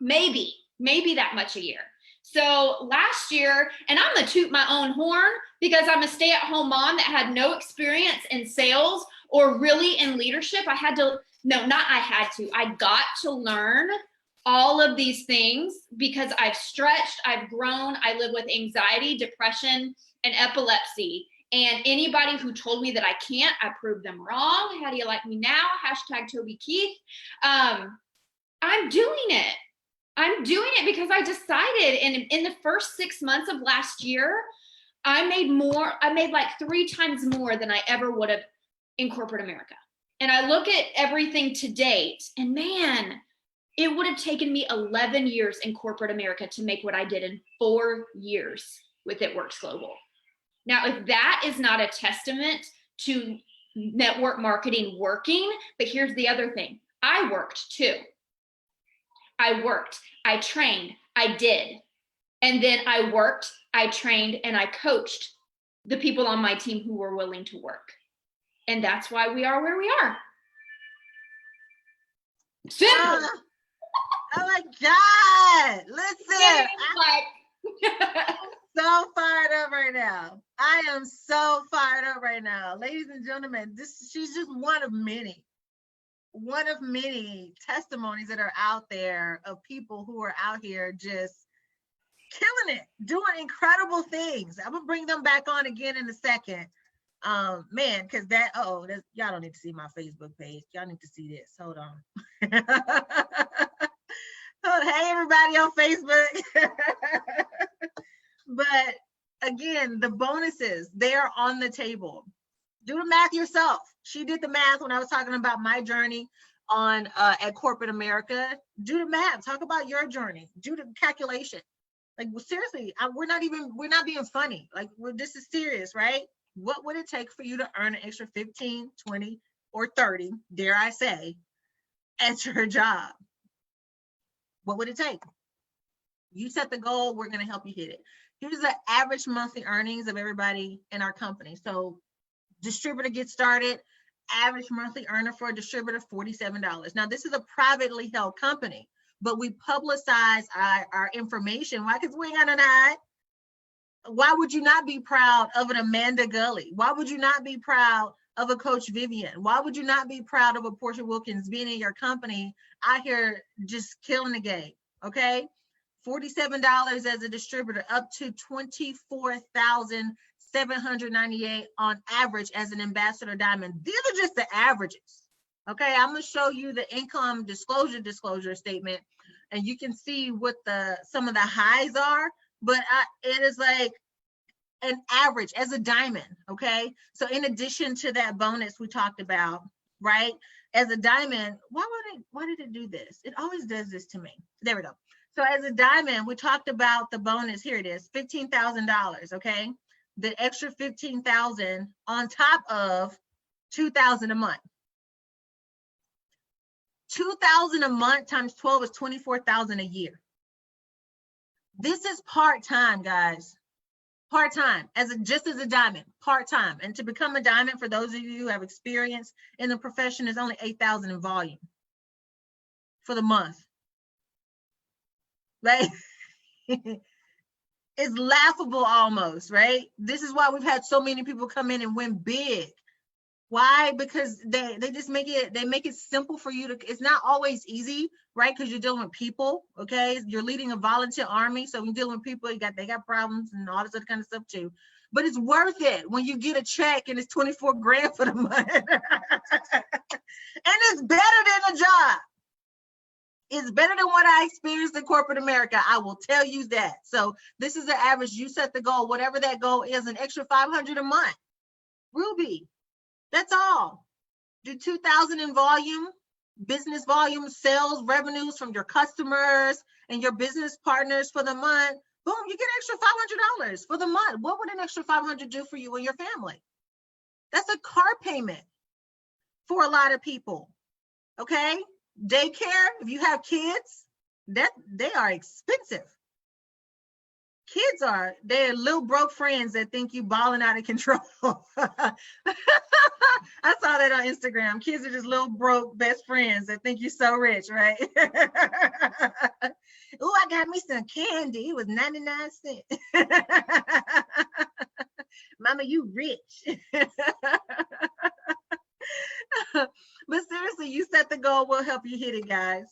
Maybe that much a year. So last year, and I'm gonna toot my own horn because I'm a stay-at-home mom that had no experience in sales or really in leadership. I got to learn all of these things because I've stretched, I've grown, I live with anxiety, depression, and epilepsy. And anybody who told me that I can't, I proved them wrong. How do you like me now? # Toby Keith. I'm doing it. I'm doing it because I decided, and in the first 6 months of last year, I made like 3 times more than I ever would have in corporate America. And I look at everything to date, and man, it would have taken me 11 years in corporate America to make what I did in 4 years with It Works Global. Now, if that is not a testament to network marketing working. But here's the other thing. I worked too. I worked, I trained, I did. And then I worked, I trained, and I coached the people on my team who were willing to work. And that's why we are where we are. Simple. Oh my God. Listen, Like, so fired up right now. I am so fired up right now. Ladies and gentlemen, she's just one of many testimonies that are out there of people who are out here just killing it, doing incredible things. I'm gonna bring them back on again in a second. Man, because y'all don't need to see my Facebook page. Y'all need to see this. Hold on. Hey, everybody on Facebook. But again, the bonuses, they're on the table. Do the math yourself. She did the math when I was talking about my journey on at corporate America. Do the math. Talk about your journey. Do the calculation. Like, well, seriously, we're not being funny. Like, this is serious, right? What would it take for you to earn an extra 15, 20, or 30, dare I say, at your job? What would it take? You set the goal, we're going to help you hit it. Here's the average monthly earnings of everybody in our company. So distributor gets started, average monthly earner for a distributor, $47. Now, this is a privately held company, but we publicize our information. Why? Because we ain't got an eye. Why would you not be proud of an Amanda Gully? Why would you not be proud of a Coach Vivian? Why would you not be proud of a Portia Wilkins being in your company out here just killing the game? Okay, $47 as a distributor, up to $24,798 on average as an ambassador diamond. These are just the averages. Okay, I'm gonna show you the income disclosure statement, and you can see what some of the highs are. But it is like an average as a diamond. Okay, so in addition to that bonus we talked about, right? As a diamond, why did it do this? It always does this to me. There we go. So as a diamond, we talked about the bonus. Here it is, $15,000. Okay, the extra $15,000 on top of $2,000 a month. $2,000 a month times 12 is $24,000 a year. This is part-time, guys. Part-time, just as a diamond, part-time. And to become a diamond, for those of you who have experience in the profession, is only $8,000 in volume for the month. Like, it's laughable almost, right? This is why we've had so many people come in and win big. Why? Because they just make it simple for you to, it's not always easy, right? Because you're dealing with people, okay? You're leading a volunteer army, so when you're dealing with people, they got problems and all this other kind of stuff too. But it's worth it when you get a check and it's 24 grand for the month. And it's better than a job. It's better than what I experienced in corporate America. I will tell you that. So this is the average. You set the goal, whatever that goal is, an extra $500 a month. Ruby. That's all. Do 2,000 in volume, business volume, sales, revenues from your customers and your business partners for the month. Boom, you get extra $500 for the month. What would an extra $500 do for you and your family? That's a car payment for a lot of people. Okay, daycare. If you have kids, they are expensive. Kids they're little broke friends that think you balling out of control. I saw that on Instagram. Kids are just little broke best friends that think you're so rich, right? Oh, I got me some candy. It was 99 cents. Mama, you rich. But seriously, you set the goal, we'll help you hit it, guys.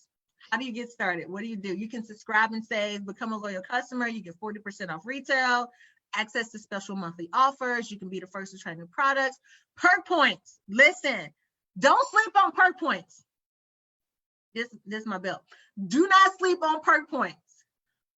How do you get started? What do? You can subscribe and save, become a loyal customer. You get 40% off retail, access to special monthly offers. You can be the first to try new products. Perk points. Listen, don't sleep on perk points. This is my bell. Do not sleep on perk points.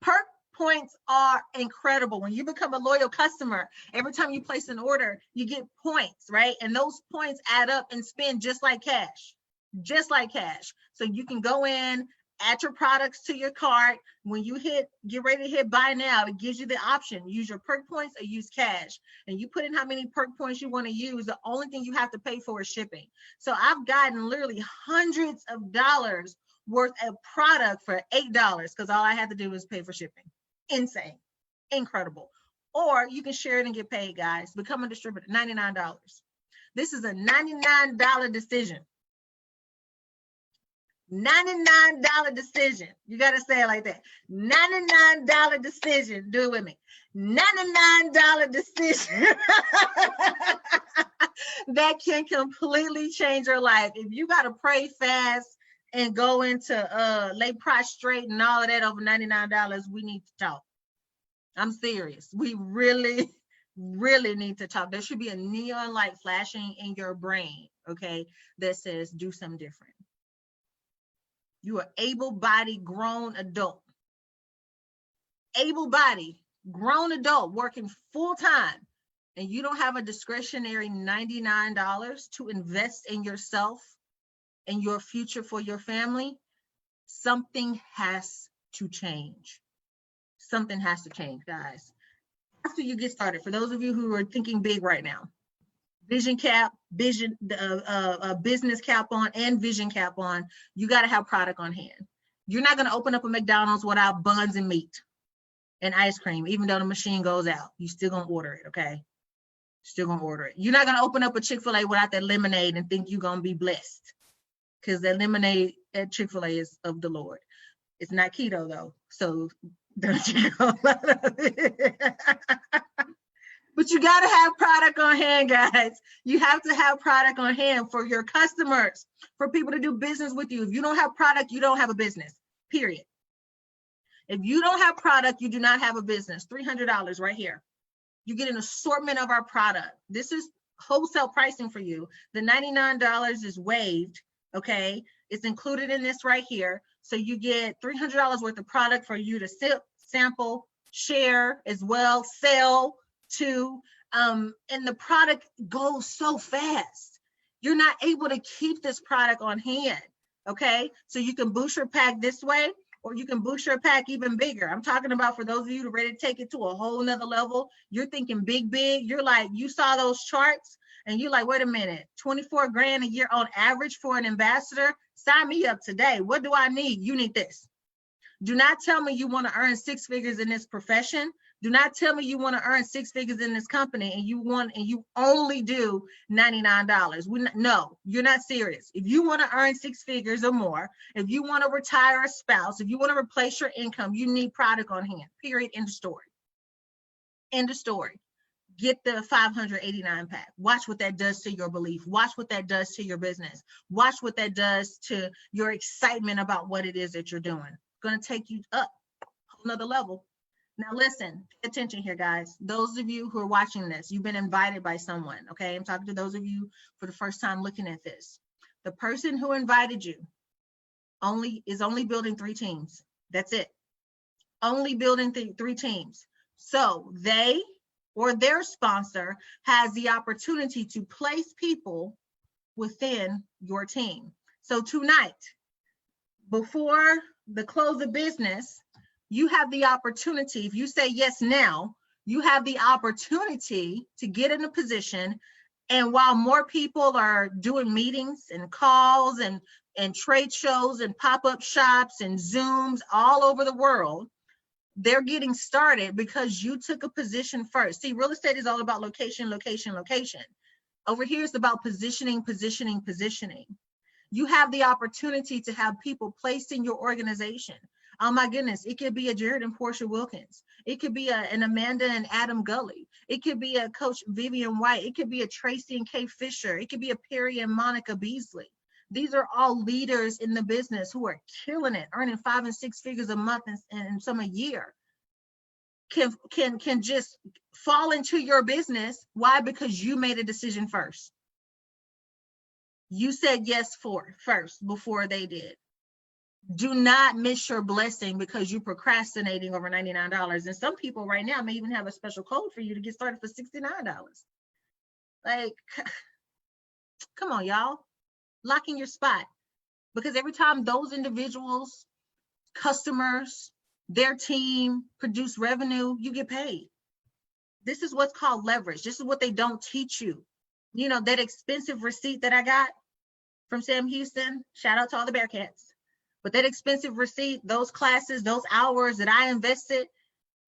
Perk points are incredible. When you become a loyal customer, every time you place an order, you get points, right? And those points add up and spend just like cash. Just like cash. So you can go in add your products to your cart. When you get ready to hit buy now, it gives you the option, use your perk points or use cash. And you put in how many perk points you want to use. The only thing you have to pay for is shipping. So I've gotten literally hundreds of dollars worth of product for $8 because all I had to do was pay for shipping. Insane, incredible. Or you can share it and get paid, guys. Become a distributor, $99. This is a $99 decision. $99 decision. You got to say it like that. $99 decision. Do it with me. $99 decision that can completely change your life. If you got to pray fast and go into lay prostrate and all of that over $99, we need to talk. I'm serious. We really, really need to talk. There should be a neon light flashing in your brain, okay, that says do something different. You are able-bodied, grown adult. Able-bodied, grown adult working full-time, and you don't have a discretionary $99 to invest in yourself and your future for your family, something has to change. Something has to change, guys. After you get started, for those of you who are thinking big right now, vision cap, business cap on, and vision cap on, you got to have product on hand. You're not going to open up a McDonald's without buns and meat and ice cream, even though the machine goes out. You still going to order it, okay? Still going to order it. You're not going to open up a Chick-fil-A without that lemonade and think you're going to be blessed, because that lemonade at Chick-fil-A is of the Lord. It's not keto, though, so don't you go. But you got to have product on hand, guys. You have to have product on hand for your customers, for people to do business with you. If you don't have product, you don't have a business, period. If you don't have product, you do not have a business. $300 right here. You get an assortment of our product. This is wholesale pricing for you. The $99 is waived, okay? It's included in this right here. So you get $300 worth of product for you to sip, sample, share as well, sell to, and the product goes so fast. You're not able to keep this product on hand, okay? So you can boost your pack this way, or you can boost your pack even bigger. I'm talking about for those of you who are ready to take it to a whole nother level. You're thinking big. You're like, you saw those charts and you're like, wait a minute, 24 grand a year on average for an ambassador? Sign me up today. What do I need? You need this. Do not tell me you want to earn 6 figures in this profession. Do not tell me you want to earn 6 figures in this company and you only do $99. No, you're not serious. If you want to earn 6 figures or more, if you want to retire a spouse, if you want to replace your income, you need product on hand. Period. End of story. End of story. Get the 589 pack. Watch what that does to your belief. Watch what that does to your business. Watch what that does to your excitement about what it is that you're doing. It's going to take you up a whole nother level. Now listen, pay attention here, guys. Those of you who are watching this, you've been invited by someone, okay? I'm talking to those of you for the first time looking at this. The person who invited you is only building 3 teams. That's it. Only building 3 teams. So they or their sponsor has the opportunity to place people within your team. So tonight, before the close of business, you have the opportunity, if you say yes now, you have the opportunity to get in a position. And while more people are doing meetings and calls and trade shows and pop-up shops and Zooms all over the world, they're getting started because you took a position first. See, real estate is all about location, location, location. Over here, it's about positioning, positioning, positioning. You have the opportunity to have people placed in your organization. Oh my goodness, it could be a Jared and Portia Wilkins. It could be an Amanda and Adam Gully. It could be a Coach Vivian White. It could be a Tracy and Kay Fisher. It could be a Perry and Monica Beasley. These are all leaders in the business who are killing it, earning 5 and 6 figures a month and some a year. Can just fall into your business. Why? Because you made a decision first. You said yes first before they did. Do not miss your blessing because you're procrastinating over $99. And some people right now may even have a special code for you to get started for $69. Like, come on, y'all. Lock in your spot. Because every time those individuals customers, their team produce revenue, you get paid. This is what's called leverage. This is what they don't teach you. You know, that expensive receipt that I got from Sam Houston, shout out to all the Bearcats. But that expensive receipt, those classes, those hours that I invested,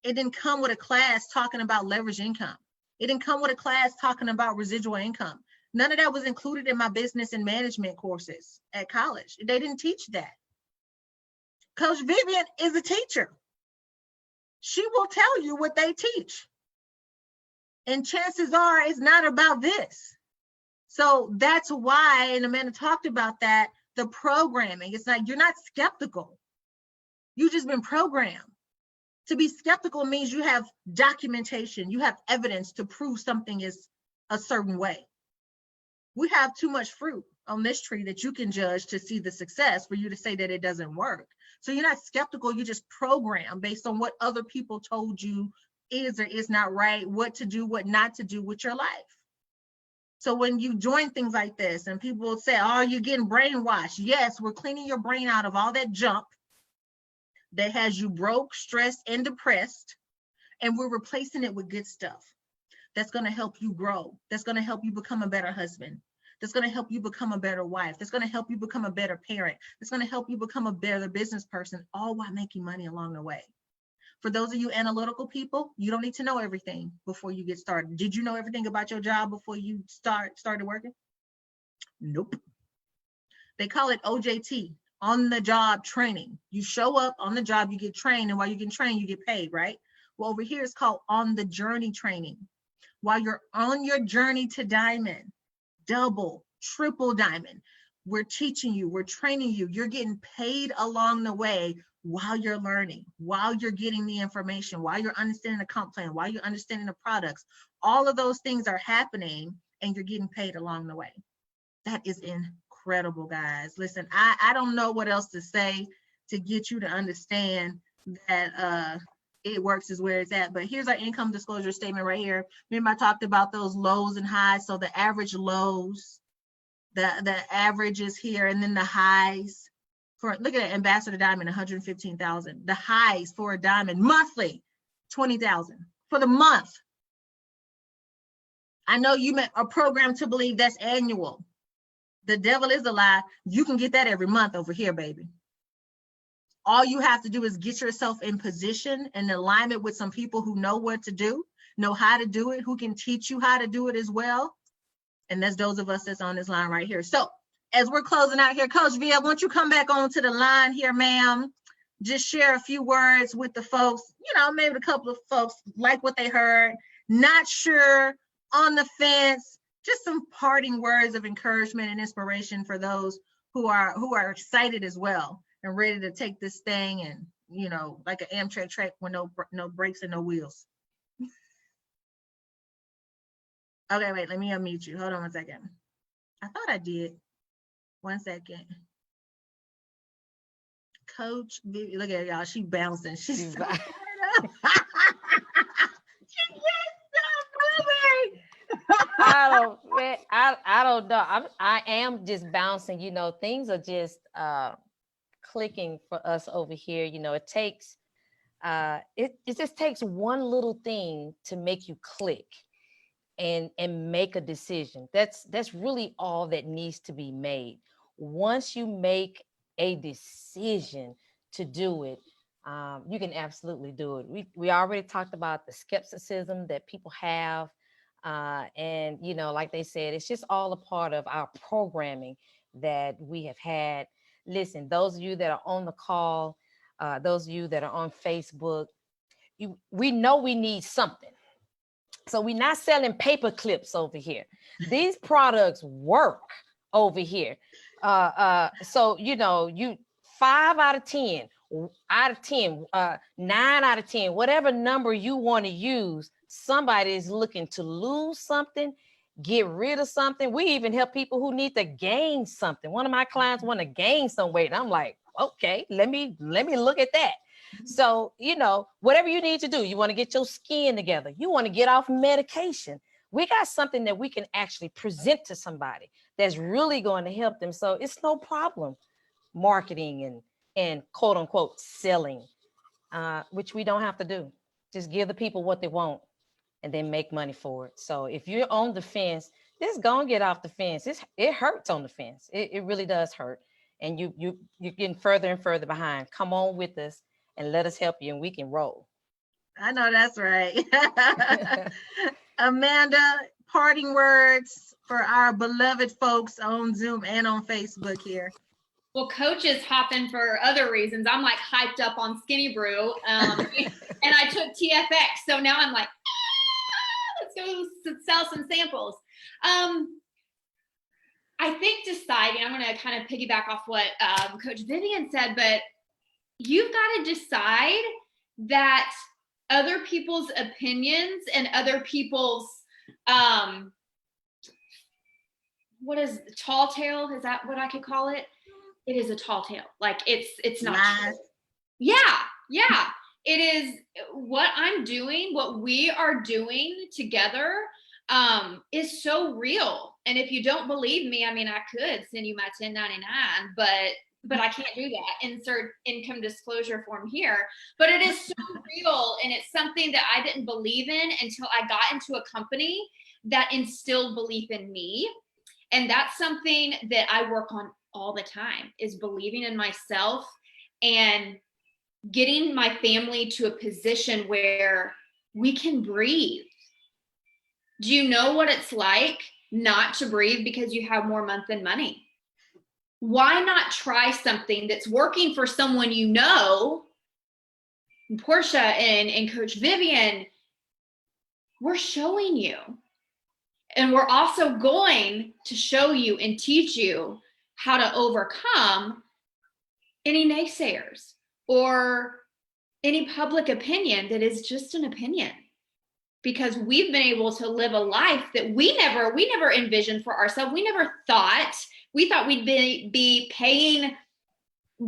it didn't come with a class talking about leverage income. It didn't come with a class talking about residual income. None of that was included in my business and management courses at college. They didn't teach that. Coach Vivian is a teacher. She will tell you what they teach. And chances are it's not about this. So that's why, and Amanda talked about that, the programming. It's like, you're not skeptical. You've just been programmed. To be skeptical means you have documentation, you have evidence to prove something is a certain way. We have too much fruit on this tree that you can judge to see the success for you to say that it doesn't work. So you're not skeptical, you just program based on what other people told you is or is not right, what to do, what not to do with your life. So when you join things like this and people will say, oh, you're getting brainwashed. Yes, we're cleaning your brain out of all that junk that has you broke, stressed, and depressed. And we're replacing it with good stuff that's going to help you grow. That's going to help you become a better husband. That's going to help you become a better wife. That's going to help you become a better parent. That's going to help you become a better business person, all while making money along the way. For those of you analytical people, you don't need to know everything before you get started. Did you know everything about your job before you started working? Nope. They call it OJT, on the job training. You show up on the job, you get trained, and while you get trained, you get paid, right? Well, over here it's called on the journey training. While you're on your journey to diamond, double, triple diamond, we're teaching you, we're training you, you're getting paid along the way while you're learning, while you're getting the information, while you're understanding the comp plan, while you're understanding the products. All of those things are happening and you're getting paid along the way. That is incredible, guys. Listen, I don't know what else to say to get you to understand that it works is where it's at. But here's our income disclosure statement right here. Remember I talked about those lows and highs. So the average lows, the average is here, and then the highs. For, look at that, Ambassador Diamond, 115,000. The highs for a diamond monthly, 20,000 for the month. I know you are programmed to believe that's annual. The devil is a lie. You can get that every month over here, baby. All you have to do is get yourself in position and alignment with some people who know what to do, know how to do it, who can teach you how to do it as well. And that's those of us that's on this line right here. So as we're closing out here, Coach V, I want you to come back onto the line here, ma'am. Just share a few words with the folks, you know, maybe a couple of folks like what they heard, not sure, on the fence, just some parting words of encouragement and inspiration for those who are excited as well and ready to take this thing and, you know, like an Amtrak track with no brakes and no wheels. Okay, wait, let me unmute you. Hold on one second. I thought I did. 1 second. Coach Vivi, look at y'all, she bouncing. She's so fired up. She I don't know. I am just bouncing, you know, things are just clicking for us over here. You know, it takes it just takes one little thing to make you click and make a decision. That's really all that needs to be made. Once you make a decision to do it, you can absolutely do it. We already talked about the skepticism that people have. And, you know, like they said, it's just all a part of our programming that we have had. Listen, those of you that are on the call, those of you that are on Facebook, we know we need something. So we're not selling paper clips over here. These products work over here. So, you know, 5 out of 10, 9 out of 10, whatever number you want to use, somebody is looking to lose something, get rid of something. We even help people who need to gain something. One of my clients want to gain some weight. And I'm like, okay, let me look at that. So, you know, whatever you need to do, you want to get your skin together, you want to get off medication. We got something that we can actually present to somebody that's really going to help them. So it's no problem marketing and and quote unquote selling, which we don't have to do. Just give the people what they want and then make money for it. So if you're on the fence, just go and get off the fence. It hurts on the fence. It really does hurt. And you're getting further and further behind. Come on with us and let us help you, and we can roll. I know that's right. Amanda, parting words for our beloved folks on Zoom and on Facebook here. Well, Coach is hopping for other reasons. I'm like hyped up on Skinny Brew, and I took TFX, so now I'm like, let's go sell some samples. I think deciding, I'm going to kind of piggyback off what Coach Vivian said, but you've got to decide that other people's opinions and other people's, what is tall tale? Is that what I could call it? It is a tall tale. Like it's not true. Yeah. It is what I'm doing, what we are doing together is so real. And if you don't believe me, I mean, I could send you my 1099, but I can't do that. Insert income disclosure form here. But it is so real, and it's something that I didn't believe in until I got into a company that instilled belief in me. And that's something that I work on all the time, is believing in myself and getting my family to a position where we can breathe. Do you know what it's like not to breathe because you have more month than money? Why not try something that's working for someone you know? Portia and Coach Vivian, we're showing you. And we're also going to show you and teach you how to overcome any naysayers or any public opinion that is just an opinion. Because we've been able to live a life that we never envisioned for ourselves. We never thought. We thought we'd be paying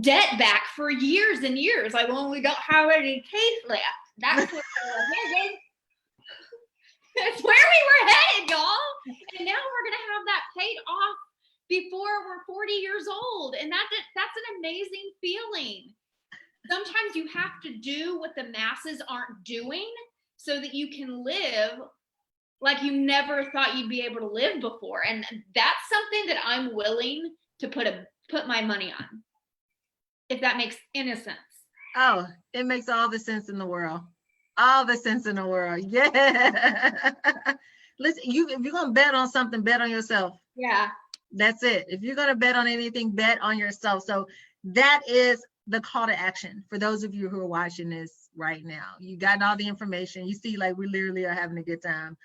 debt back for years and years. Like, well, we don't have any case left. That's where we're headed. That's where we were headed, y'all. And now we're gonna have that paid off before we're 40 years old. And that's an amazing feeling. Sometimes you have to do what the masses aren't doing so that you can live like you never thought you'd be able to live before. And that's something that I'm willing to put my money on, if that makes any sense. Oh, it makes all the sense in the world. All the sense in the world. Yeah. Listen, if you're going to bet on something, bet on yourself. Yeah. That's it. If you're going to bet on anything, bet on yourself. So that is the call to action for those of you who are watching this right now. You got all the information. You see, like, we literally are having a good time.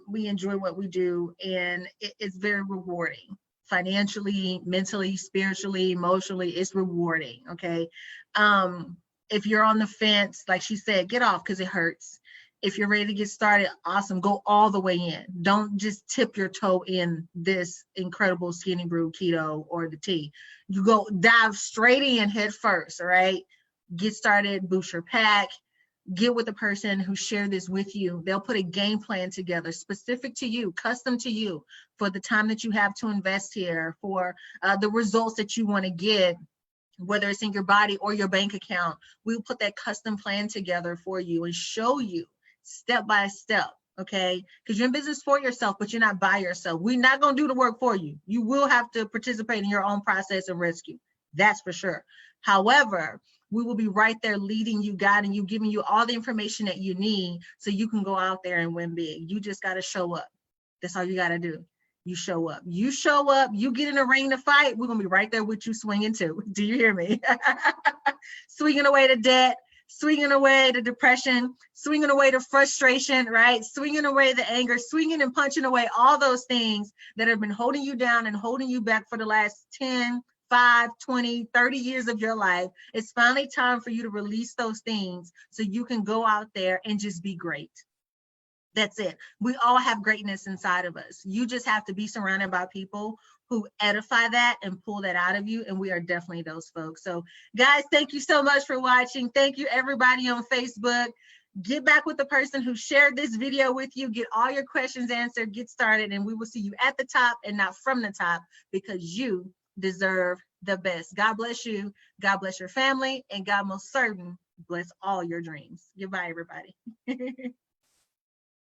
We enjoy what we do, and it's very rewarding. Financially, mentally, spiritually, emotionally, it's rewarding. Okay. If you're on the fence, like she said, get off because it hurts. If you're ready to get started, awesome. Go all the way in. Don't just tip your toe in this incredible Skinny Brew keto or the tea. You go dive straight in head first. All right. Get started, boost your pack, get with the person who shared this with you. They'll put a game plan together specific to you, custom to you, for the time that you have to invest here, for the results that you want to get, whether it's in your body or your bank account. We'll put that custom plan together for you and show you step by step, okay? Because you're in business for yourself, but you're not by yourself. We're not going to do the work for you. You will have to participate in your own process and rescue. That's for sure. However, we will be right there leading you, guiding you, giving you all the information that you need so you can go out there and win big. You just got to show up. That's all you got to do. You show up. You show up. You get in the ring to fight. We're going to be right there with you swinging too. Do you hear me? Swinging away to debt, swinging away to depression, swinging away to frustration, right? Swinging away the anger, swinging and punching away all those things that have been holding you down and holding you back for the last 10, 5, 20, 30 years of your life. It's finally time for you to release those things so you can go out there and just be great. That's it. We all have greatness inside of us. You just have to be surrounded by people who edify that and pull that out of you. And we are definitely those folks. So guys, thank you so much for watching. Thank you everybody on Facebook. Get back with the person who shared this video with you. Get all your questions answered. Get started. And we will see you at the top and not from the top, because you deserve the best. God bless you. God bless your family, and God most certain bless all your dreams. Goodbye, everybody.